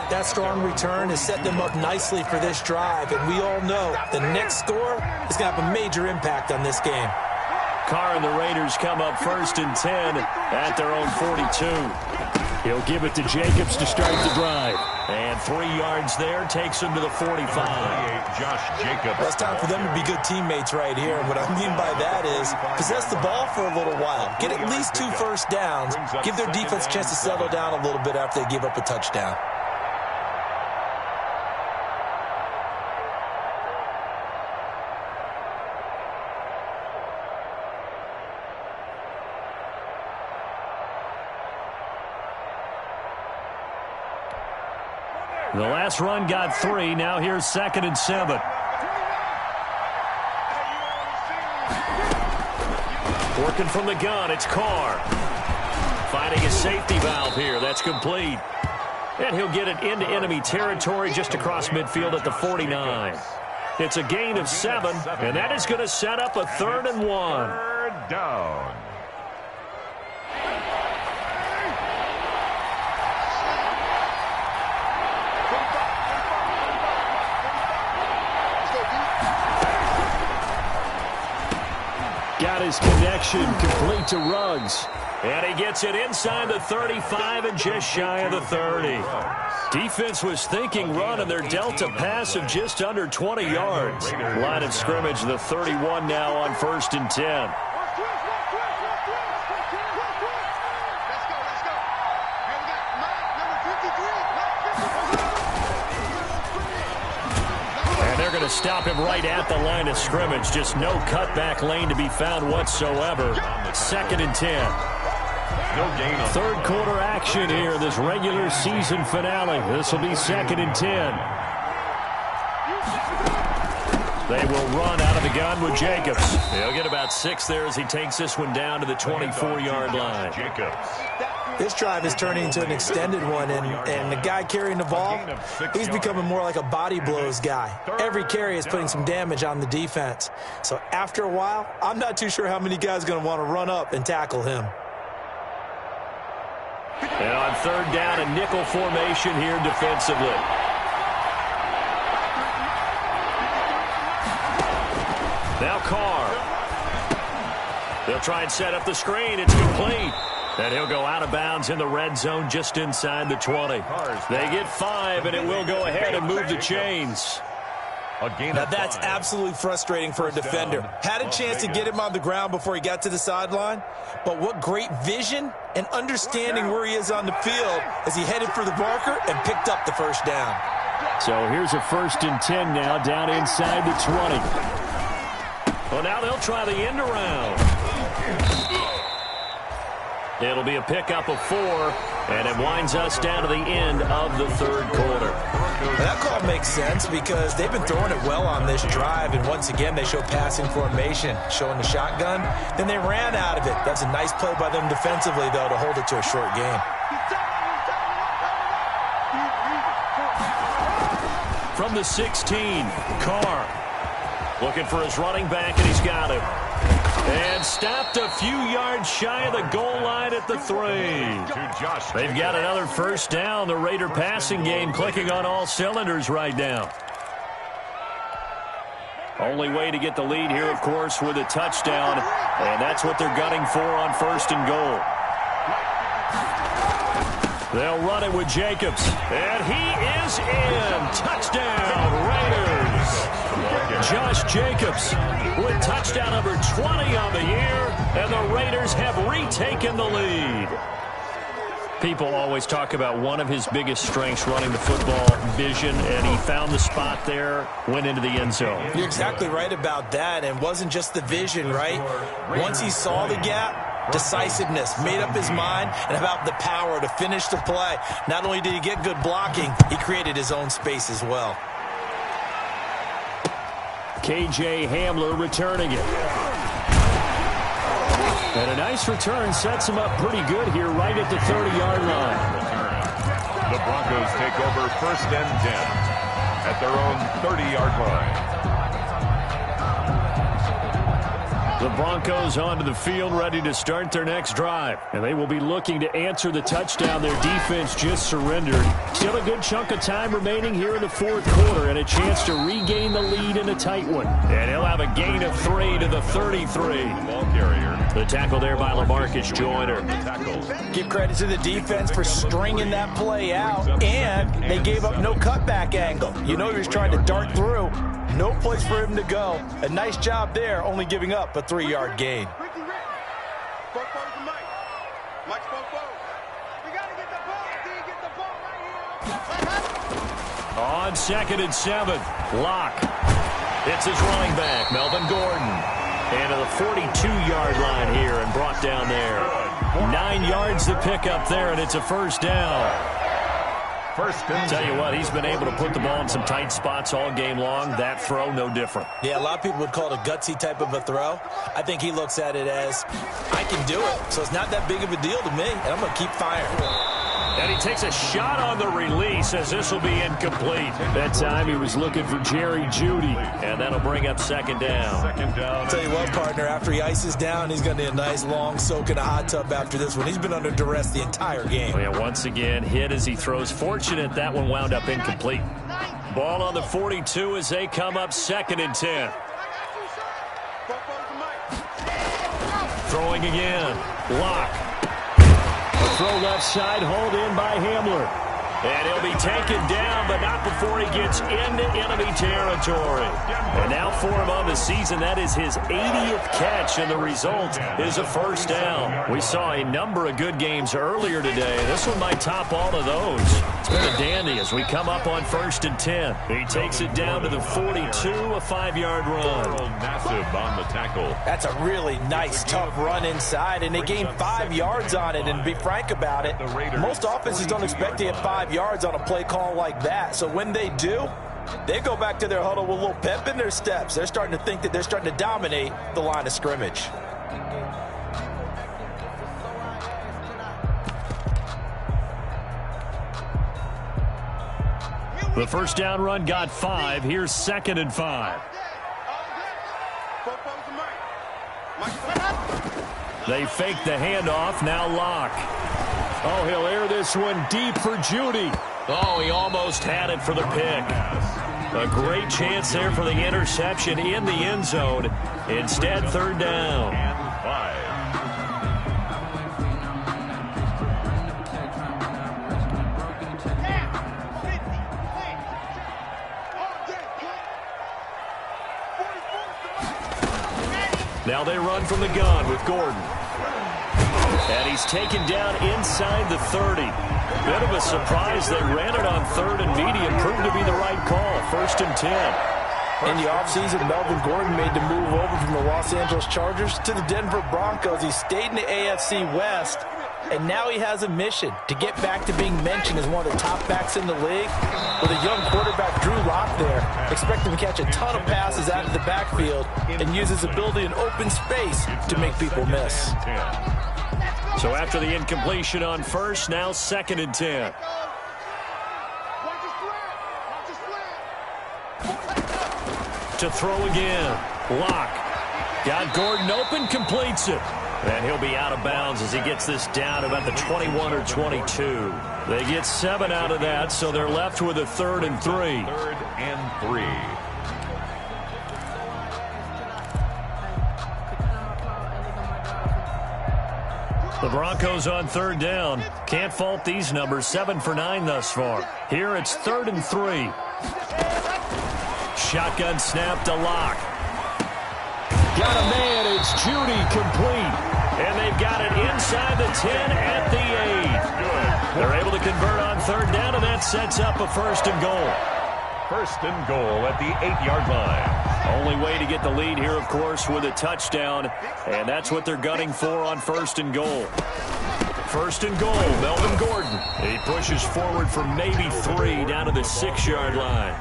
That strong return has set them up nicely for this drive. And we all know the next score is going to have a major impact on this game. Carr and the Raiders come up 1st and 10 at their own 42. He'll give it to Jacobs to start the drive. And 3 yards there takes him to the 45. Josh Jacobs. Well, it's time for them to be good teammates right here. And what I mean by that is possess the ball for a little while. Get at least 2 first downs. Give their defense a chance to settle down a little bit after they give up a touchdown. The last run got 3. Now here's 2nd and 7. Working from the gun, it's Carr. Finding a safety valve here. That's complete. And he'll get it into enemy territory just across midfield at the 49. It's a gain of 7, and that is going to set up a 3rd and 1. 3rd down. Got his connection complete to Ruggs. And he gets it inside the 35 and just shy of the 30. Defense was thinking run, and they're dealt a pass of just under 20 yards. Line of scrimmage, the 31 now on 1st and 10. Going to stop him right at the line of scrimmage. Just no cutback lane to be found whatsoever. 2nd and 10. No gain on 3rd quarter action here, this regular season finale. This will be 2nd and 10. They will run out of the gun with Jacobs. He'll get about 6 there as he takes this one down to the 24-yard line. Jacobs. This drive is turning into an extended one, and the guy carrying the ball, he's becoming more like a body blows guy. Every carry is putting some damage on the defense. So after a while, I'm not too sure how many guys are going to want to run up and tackle him. And on 3rd down, a nickel formation here defensively. Now Carr. They'll try and set up the screen. It's complete. And he'll go out of bounds in the red zone just inside the 20. They get 5, and it will go ahead and move the chains. Now that's absolutely frustrating for a defender. Had a chance to get him on the ground before he got to the sideline, but what great vision and understanding where he is on the field as he headed for the marker and picked up the first down. So here's a 1st and 10 now down inside the 20. Well, now they'll try the end around. It'll be a pickup of 4, and it winds us down to the end of the 3rd quarter. Well, that call makes sense because they've been throwing it well on this drive, and once again they show passing formation, showing the shotgun. Then they ran out of it. That's a nice play by them defensively, though, to hold it to a short game. From the 16, Carr looking for his running back, and he's got him. And stopped a few yards shy of the goal line at the 3. They've got another 1st down. The Raider passing game clicking on all cylinders right now. Only way to get the lead here, of course, with a touchdown. And that's what they're gunning for on 1st and goal. They'll run it with Jacobs. And he is in. Touchdown, Raiders. Josh Jacobs with touchdown number 20 on the year, and the Raiders have retaken the lead. People always talk about one of his biggest strengths running the football, vision, and he found the spot there, went into the end zone. You're exactly right about that, and it wasn't just the vision, right? Once he saw the gap, decisiveness, made up his mind, and about the power to finish the play. Not only did he get good blocking, he created his own space as well. K.J. Hamler returning it. And a nice return sets him up pretty good here right at the 30-yard line. The Broncos take over 1st and 10 at their own 30-yard line. The Broncos onto the field ready to start their next drive. And they will be looking to answer the touchdown their defense just surrendered. Still a good chunk of time remaining here in the 4th quarter and a chance to regain the lead in a tight one. And he'll have a gain of 3 to the 33. Ball carrier. The tackle there by LaMarcus Joyner. Give credit to the defense for stringing that play out, and they gave up no cutback angle. You know he was trying to dart through. No place for him to go. A nice job there, only giving up a 3-yard gain. On 2nd and 7, Locke. It's his running back, Melvin Gordon. And to the 42-yard line here and brought down there. 9 yards to pick up there, and it's a 1st down. Tell you what, he's been able to put the ball in some tight spots all game long. That throw, no different. Yeah, a lot of people would call it a gutsy type of a throw. I think he looks at it as, I can do it, so it's not that big of a deal to me, and I'm going to keep firing. And he takes a shot on the release as this will be incomplete. That time he was looking for Jerry Jeudy, and that'll bring up 2nd down. I'll tell you what, partner, after he ices down, he's going to need a nice long soak in a hot tub after this one. He's been under duress the entire game. Oh, yeah, once again, hit as he throws. Fortunate that one wound up incomplete. Ball on the 42 as they come up 2nd and 10. Throwing again. Locke. A throw left side, hauled in by Hamler. And he'll be taken down, but not before he gets into enemy territory. And now for him on the season, that is his 80th catch, and the result is a 1st down. We saw a number of good games earlier today. This one might top all of those. It's been a dandy as we come up on 1st and 10. He takes it down to the 42, a 5-yard run. Massive on the tackle. That's a really nice, tough run inside, and they gained 5 yards on it. And to be frank about it, most offenses don't expect to hit 5 yards on a play call like that. So when they do, They go back to their huddle with a little pep in their steps. They're starting to think that they're starting to dominate the line of scrimmage. The first down run got 5. Here's 2nd and 5. They fake the handoff. Now Locke. Oh, he'll air this one deep for Judy. Oh, he almost had it for the pick. A great chance there for the interception in the end zone. Instead, 3rd down. And 5. Now they run from the gun with Gordon. And he's taken down inside the 30. Bit of a surprise. They ran it on 3rd and medium. Proved to be the right call. 1st and 10. In the offseason, Melvin Gordon made the move over from the Los Angeles Chargers to the Denver Broncos. He stayed in the AFC West, and now he has a mission to get back to being mentioned as one of the top backs in the league. With a young quarterback, Drew Lock, there, expect him to catch a ton of passes out of the backfield and use his ability in open space to make people miss. So after the incompletion on 1st, now 2nd and 10. To throw again. Locke. Got Gordon open, completes it. And he'll be out of bounds as he gets this down about the 21 or 22. They get 7 out of that, so they're left with a 3rd and 3. 3rd and 3. The Broncos on 3rd down. Can't fault these numbers. 7 for 9 thus far. Here it's 3rd and 3. Shotgun snap to Locke. Got a man. It's Judy, complete. And they've got it inside the 10 at the 8. They're able to convert on 3rd down, and that sets up a 1st and goal. 1st and goal at the 8-yard line. Only way to get the lead here, of course, with a touchdown. And that's what they're gunning for on 1st and goal. 1st and goal, Melvin Gordon. He pushes forward for maybe 3 down to the 6-yard line.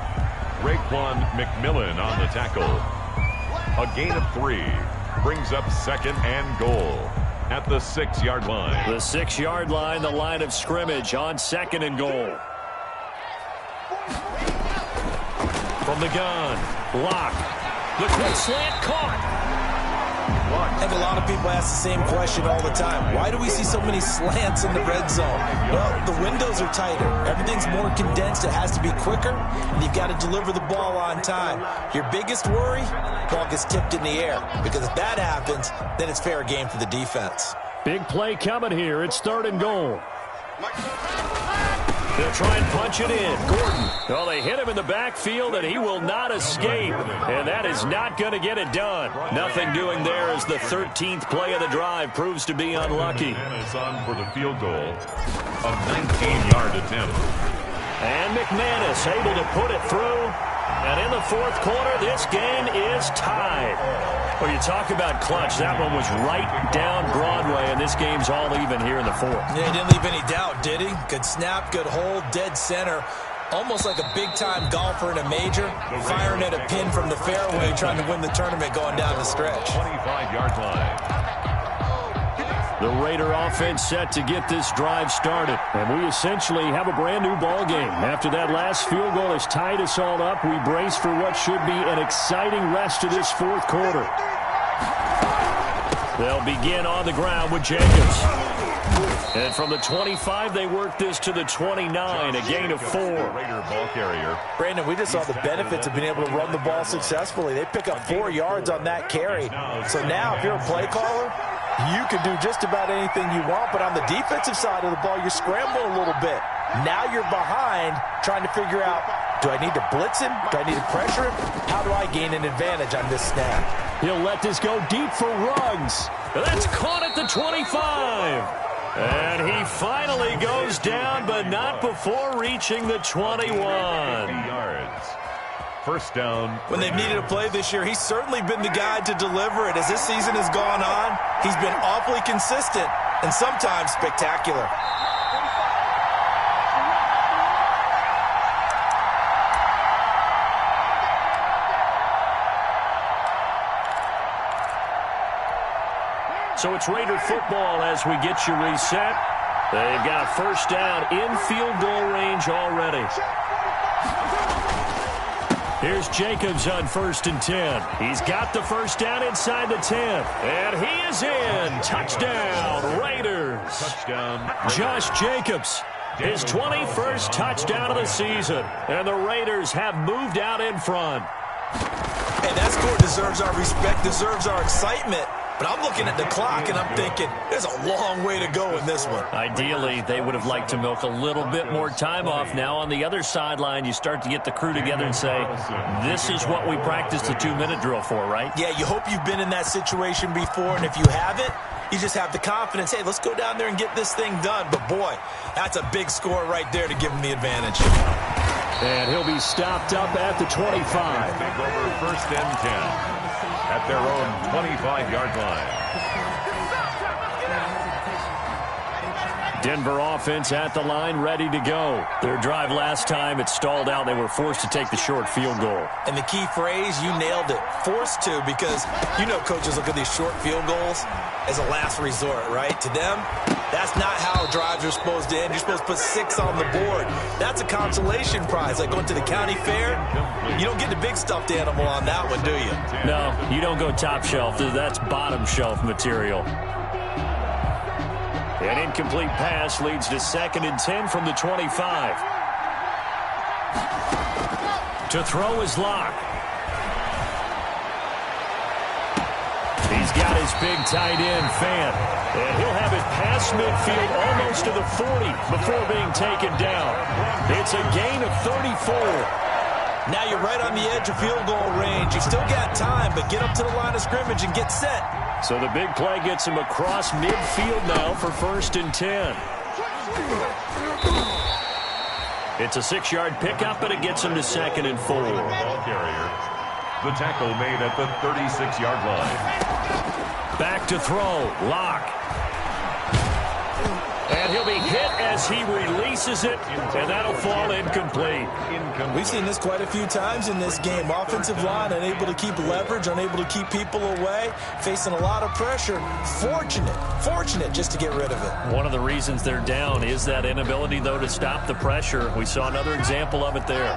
Raekwon McMillan on the tackle. A gain of 3 brings up 2nd and goal at the 6-yard line. The 6-yard line, the line of scrimmage on 2nd and goal. From the gun, Locke. The quick slant caught. I think a lot of people ask the same question all the time. Why do we see so many slants in the red zone? Well, the windows are tighter. Everything's more condensed. It has to be quicker, and you've got to deliver the ball on time. Your biggest worry, ball gets tipped in the air, because if that happens, then it's fair game for the defense. Big play coming here. It's 3rd and goal. They'll try and punch it in. Gordon. Oh, they hit him in the backfield, and he will not escape. And that is not going to get it done. Nothing doing there as the 13th play of the drive proves to be unlucky. McManus on for the field goal. A 19-yard attempt. And McManus able to put it through. And in the 4th quarter, this game is tied. Well, you talk about clutch. That one was right down Broadway, and this game's all even here in the 4th. Yeah, he didn't leave any doubt, did he? Good snap, good hold, dead center. Almost like a big-time golfer in a major, firing at a pin from the fairway, trying to win the tournament going down the stretch. 25-yard line. The Raider offense set to get this drive started. And we essentially have a brand-new ball game. After that last field goal has tied us all up, we brace for what should be an exciting rest of this 4th quarter. They'll begin on the ground with Jacobs. And from the 25, they work this to the 29, a gain of 4. Raider ball carrier. Brandon, we just saw the benefits of being able to run the ball successfully. They pick up 4 yards on that carry. So now, if you're a play caller, you can do just about anything you want, but on the defensive side of the ball, you're scrambling a little bit. Now you're behind, trying to figure out, do I need to blitz him? Do I need to pressure him? How do I gain an advantage on this snap? He'll let this go deep for Ruggs. That's caught at the 25. And he finally goes down, but not before reaching the 21. 50 yards. First down. When they've needed a play this year, he's certainly been the guy to deliver it. As this season has gone on, he's been awfully consistent and sometimes spectacular. So it's Raider football as we get you reset. They've got a first down in field goal range already. Here's Jacobs on 1st and 10. He's got the first down inside the 10. And he is in. Touchdown, Raiders. Touchdown. Josh Jacobs, his 21st touchdown of the season. And the Raiders have moved out in front. Hey, that score deserves our respect, deserves our excitement. But I'm looking at the clock, and I'm thinking, there's a long way to go in this one. Ideally, they would have liked to milk a little bit more time off. Now, on the other sideline, you start to get the crew together and say, this is what we practiced the 2-minute drill for, right? Yeah, you hope you've been in that situation before, and if you haven't, you just have the confidence, hey, let's go down there and get this thing done. But, boy, that's a big score right there to give them the advantage. And he'll be stopped up at the 25. Take over 1st and 10 at their own 25-yard line. Denver offense at the line, ready to go. Their drive last time, it stalled out. They were forced to take the short field goal. And the key phrase, you nailed it, forced to, because you know coaches look at these short field goals as a last resort, right? To them, that's not how drives are supposed to end. You're supposed to put 6 on the board. That's a consolation prize, like going to the county fair. You don't get the big stuffed animal on that one, do you? No, you don't go top shelf. That's bottom shelf material. An incomplete pass leads to 2nd and 10 from the 25. To throw is Locke. He's got his big tight end, Fant. And he'll have it past midfield almost to the 40 before being taken down. It's a gain of 34. Now you're right on the edge of field goal range. You still got time, but get up to the line of scrimmage and get set. So the big play gets him across midfield now for 1st and 10. It's a 6-yard pickup, but it gets him to 2nd and 4. Ball carrier. The tackle made at the 36-yard line. Back to throw. Locke. And he'll be hit as he releases it, and that'll fall incomplete. We've seen this quite a few times in this game. Offensive line unable to keep leverage, unable to keep people away, facing a lot of pressure. Fortunate just to get rid of it. One of the reasons they're down is that inability, though, to stop the pressure. We saw another example of it there.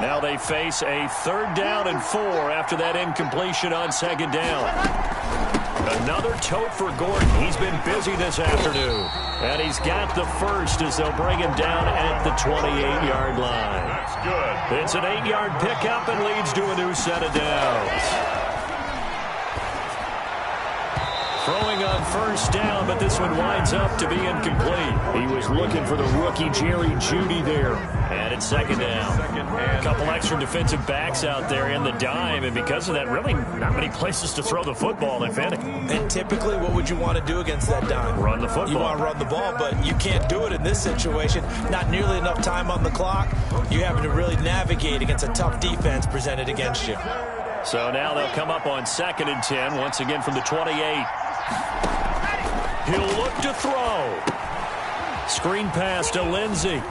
Now they face a 3rd down and 4 after that incompletion on 2nd down. Another tote for Gordon. He's been busy this afternoon. And he's got the first as they'll bring him down at the 28-yard line. That's good. It's an 8-yard pickup and leads to a new set of downs. Throwing on 1st down, but this one winds up to be incomplete. He was looking for the rookie Jerry Jeudy there. And it's 2nd down. A couple extra defensive backs out there in the dime, and because of that, really not many places to throw the football, if any. And typically, what would you want to do against that dime? Run the football. You want to run the ball, but you can't do it in this situation. Not nearly enough time on the clock. You're having to really navigate against a tough defense presented against you. So now they'll come up on 2nd and 10, once again from the 28. He'll look to throw. Screen pass to Lindsey.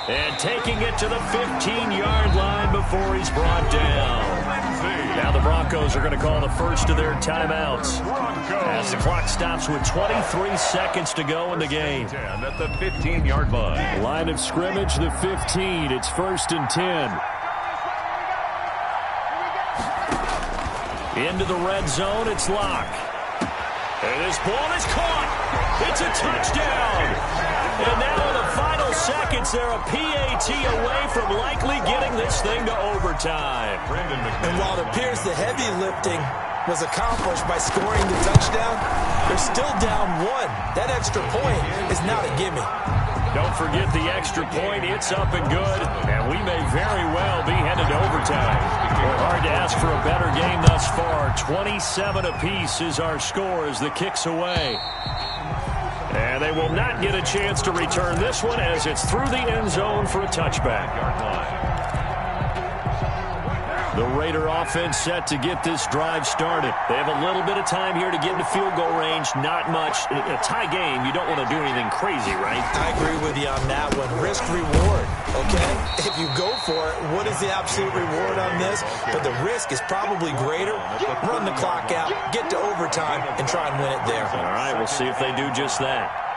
And taking it to the 15-yard line before he's brought down. Now the Broncos are going to call the first of their timeouts as the clock stops with 23 seconds to go in the game. At the 15-yard line. Line of scrimmage, the 15. It's 1st and 10. Into the red zone, it's Locke. And this ball is caught. It's a touchdown. And now in the final seconds, they're a PAT away from likely getting this thing to overtime. And while it appears the heavy lifting was accomplished by scoring the touchdown, they're still down 1. That extra point is not a gimme. Don't forget the extra point. It's up and good, and we may very well be headed to overtime. We're hard to ask for a better game thus far. 27 apiece is our score as the kick's away. And they will not get a chance to return this one as it's through the end zone for a touchback. The Raider offense set to get this drive started. They have a little bit of time here to get into field goal range. Not much. A tie game, you don't want to do anything crazy, right? I agree with you on that one. Risk reward. okay? If you go for it, what is the absolute reward on this? But the risk is probably greater. Run the clock out, get to overtime, and try and win it there. All right, we'll see if they do just that.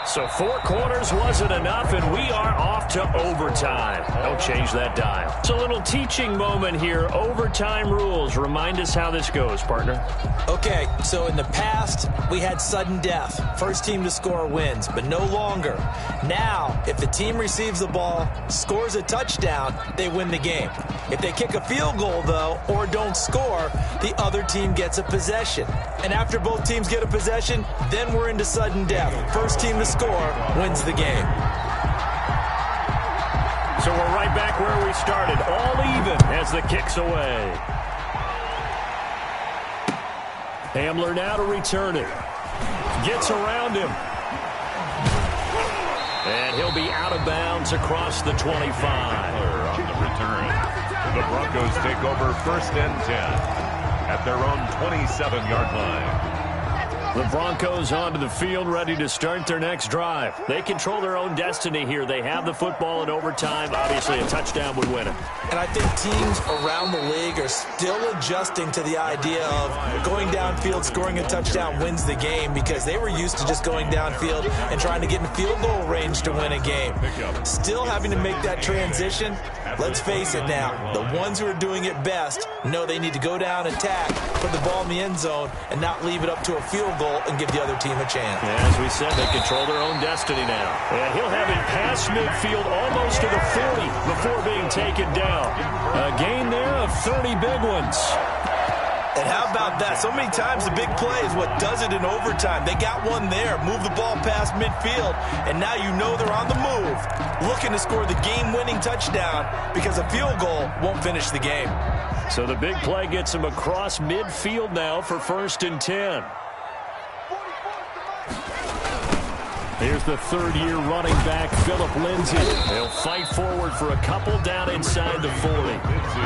So 4 quarters wasn't enough, and we are off to overtime. Don't change that dial. It's a little teaching moment here. Overtime rules. Remind us how this goes, partner. Okay, so in the past, we had sudden death. First team to score wins, but no longer. Now, if the team receives the ball, scores a touchdown, they win the game. If they kick a field goal, though, or don't score, the other team gets a possession. And after both teams get a possession, then we're into sudden death. First team to score wins the game. So we're right back where we started, all even as the kick's away. Hamler now to return it. Gets around him. And he'll be out of bounds across the 25. On the return. The Broncos take over 1st and 10 at their own 27-yard line. The Broncos onto the field, ready to start their next drive. They control their own destiny here. They have the football in overtime. Obviously, a touchdown would win it. And I think teams around the league are still adjusting to the idea of going downfield, scoring a touchdown wins the game, because they were used to just going downfield and trying to get in field goal range to win a game. Still having to make that transition. Let's face it now, the ones who are doing it best know they need to go down, attack, put the ball in the end zone, and not leave it up to a field goal and give the other team a chance. Yeah, as we said, they control their own destiny now. And he'll have it past midfield almost to the 40 before being taken down. A gain there of 30 big ones. And how about that? So many times the big play is what does it in overtime. They got one there, move the ball past midfield, and now you know they're on the move, looking to score the game-winning touchdown, because a field goal won't finish the game. So the big play gets him across midfield now for 1st and 10. Here's the 3rd-year running back, Phillip Lindsay. They'll fight forward for a couple down inside the 40. Lindsay,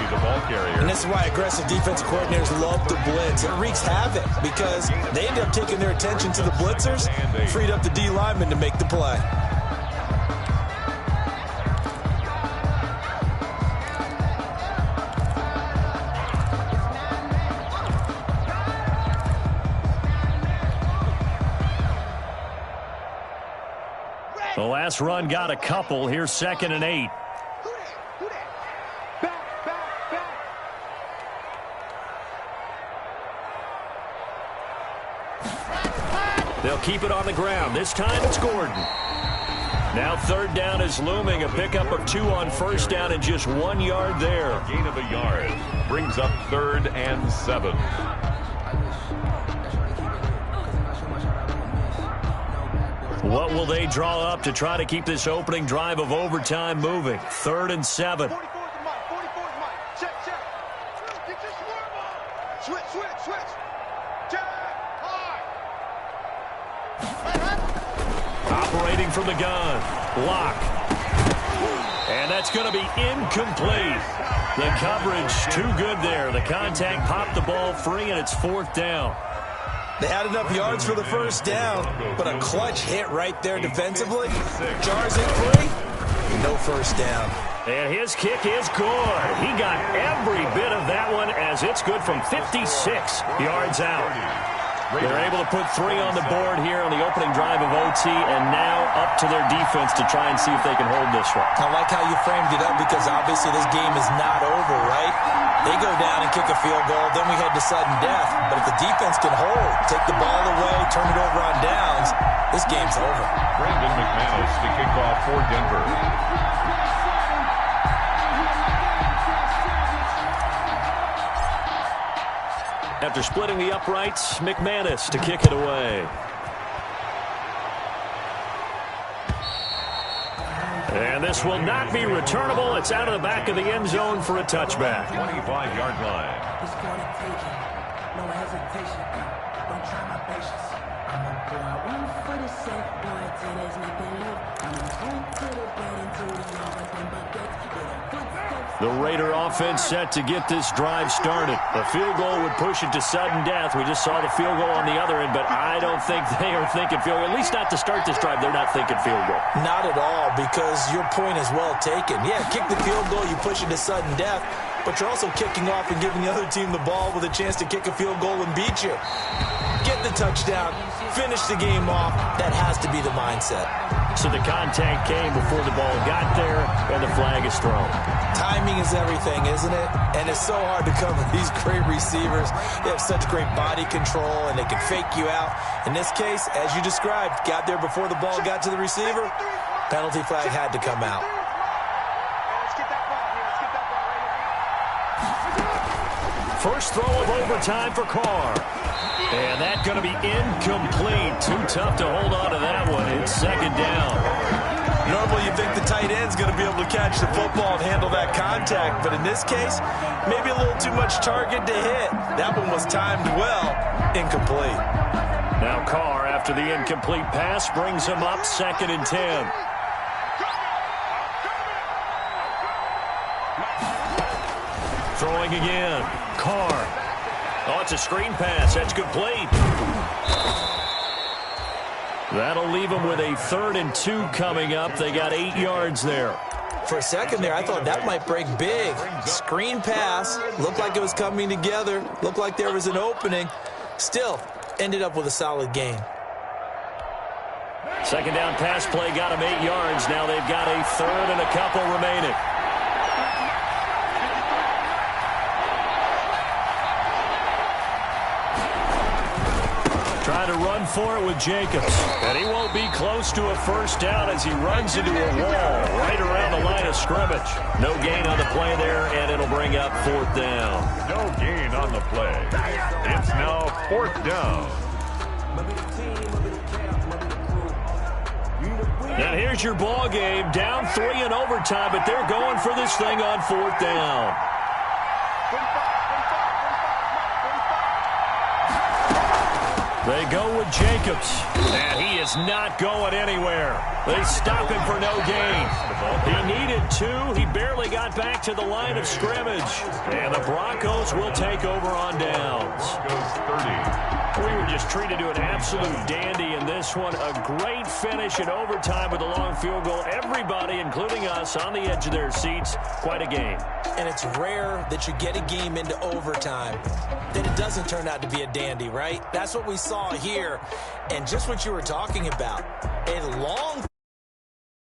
the ball carrier. And this is why aggressive defensive coordinators love to blitz. It wreaks havoc because they end up taking their attention to the blitzers, freed up the D lineman to make the play. The last run got a couple. Here's 2nd and 8. They'll keep it on the ground. This time it's Gordon. Now 3rd down is looming. A pickup of 2 on 1st down and just 1 yard there. Gain of a yard brings up 3rd and 7. What will they draw up to try to keep this opening drive of overtime moving? 3rd and 7. 44's the mic. 44's the mic. Check. Get your swerve on. Switch. Check. Hard. Operating from the gun. Block. And that's going to be incomplete. The coverage too good there. The contact popped the ball free, and it's 4th down. They had enough yards for the 1st down, but a clutch hit right there defensively. Jars it free. No 1st down. And his kick is good. He got every bit of that one, as it's good from 56 yards out. They're able to put 3 on the board here on the opening drive of OT, and now up to their defense to try and see if they can hold this one. I like how you framed it up, because obviously this game is not over, right? They go down and kick a field goal, then we head to sudden death. But if the defense can hold, take the ball away, turn it over on downs, this game's over. Brandon McManus to kick off for Denver. After splitting the uprights, McManus to kick it away. And this will not be returnable. It's out of the back of the end zone for a touchback. 25-yard line. It's gonna take it. No hesitation. Don't try my patience. I'm gonna pour out one The Raider offense set to get this drive started. A field goal would push it to sudden death. We just saw the field goal on the other end, but I don't think they are thinking field goal. At least not to start this drive. They're not thinking field goal. Not at all, because your point is well taken. Yeah, kick the field goal, you push it to sudden death, but you're also kicking off and giving the other team the ball with a chance to kick a field goal and beat you. Get the touchdown, finish the game off. That has to be the mindset. So the contact came before the ball got there, and the flag is thrown. Timing is everything, isn't it? And it's so hard to cover these great receivers. They have such great body control, and they can fake you out. In this case, as you described, got there before the ball got to the receiver. Penalty flag had to come out. First throw of overtime for Carr. And that's going to be incomplete. Too tough to hold on to that one. It's second down. Normally you think the tight end's going to be able to catch the football and handle that contact, but in this case, maybe a little too much target to hit. That one was timed well. Incomplete. Now Carr, after the incomplete pass, brings him up 2nd and 10. Throwing again. Carr. Oh, it's a screen pass. That's complete. That'll leave them with a 3rd and 2 coming up. They got 8 yards there. For a second there, I thought that might break big. Screen pass. Looked like it was coming together. Looked like there was an opening. Still, ended up with a solid gain. Second down pass play got them 8 yards. Now they've got a 3rd and a couple remaining. Trying to run for it with Jacobs. And he won't be close to a first down as he runs into a wall right around the line of scrimmage. No gain on the play there, and it'll bring up 4th down. No gain on the play. It's now 4th down. And here's your ball game. Down 3 in overtime, but they're going for this thing on 4th down. They go with Jacobs, and he is not going anywhere. They stop him for no gain. He needed 2. He barely got back to the line of scrimmage. And the Broncos will take over on downs. Broncos 30. We were just treated to an absolute dandy in this one. A great finish in overtime with a long field goal. Everybody, including us, on the edge of their seats. Quite a game. And it's rare that you get a game into overtime that it doesn't turn out to be a dandy, right? That's what we saw here. And just what you were talking about. A long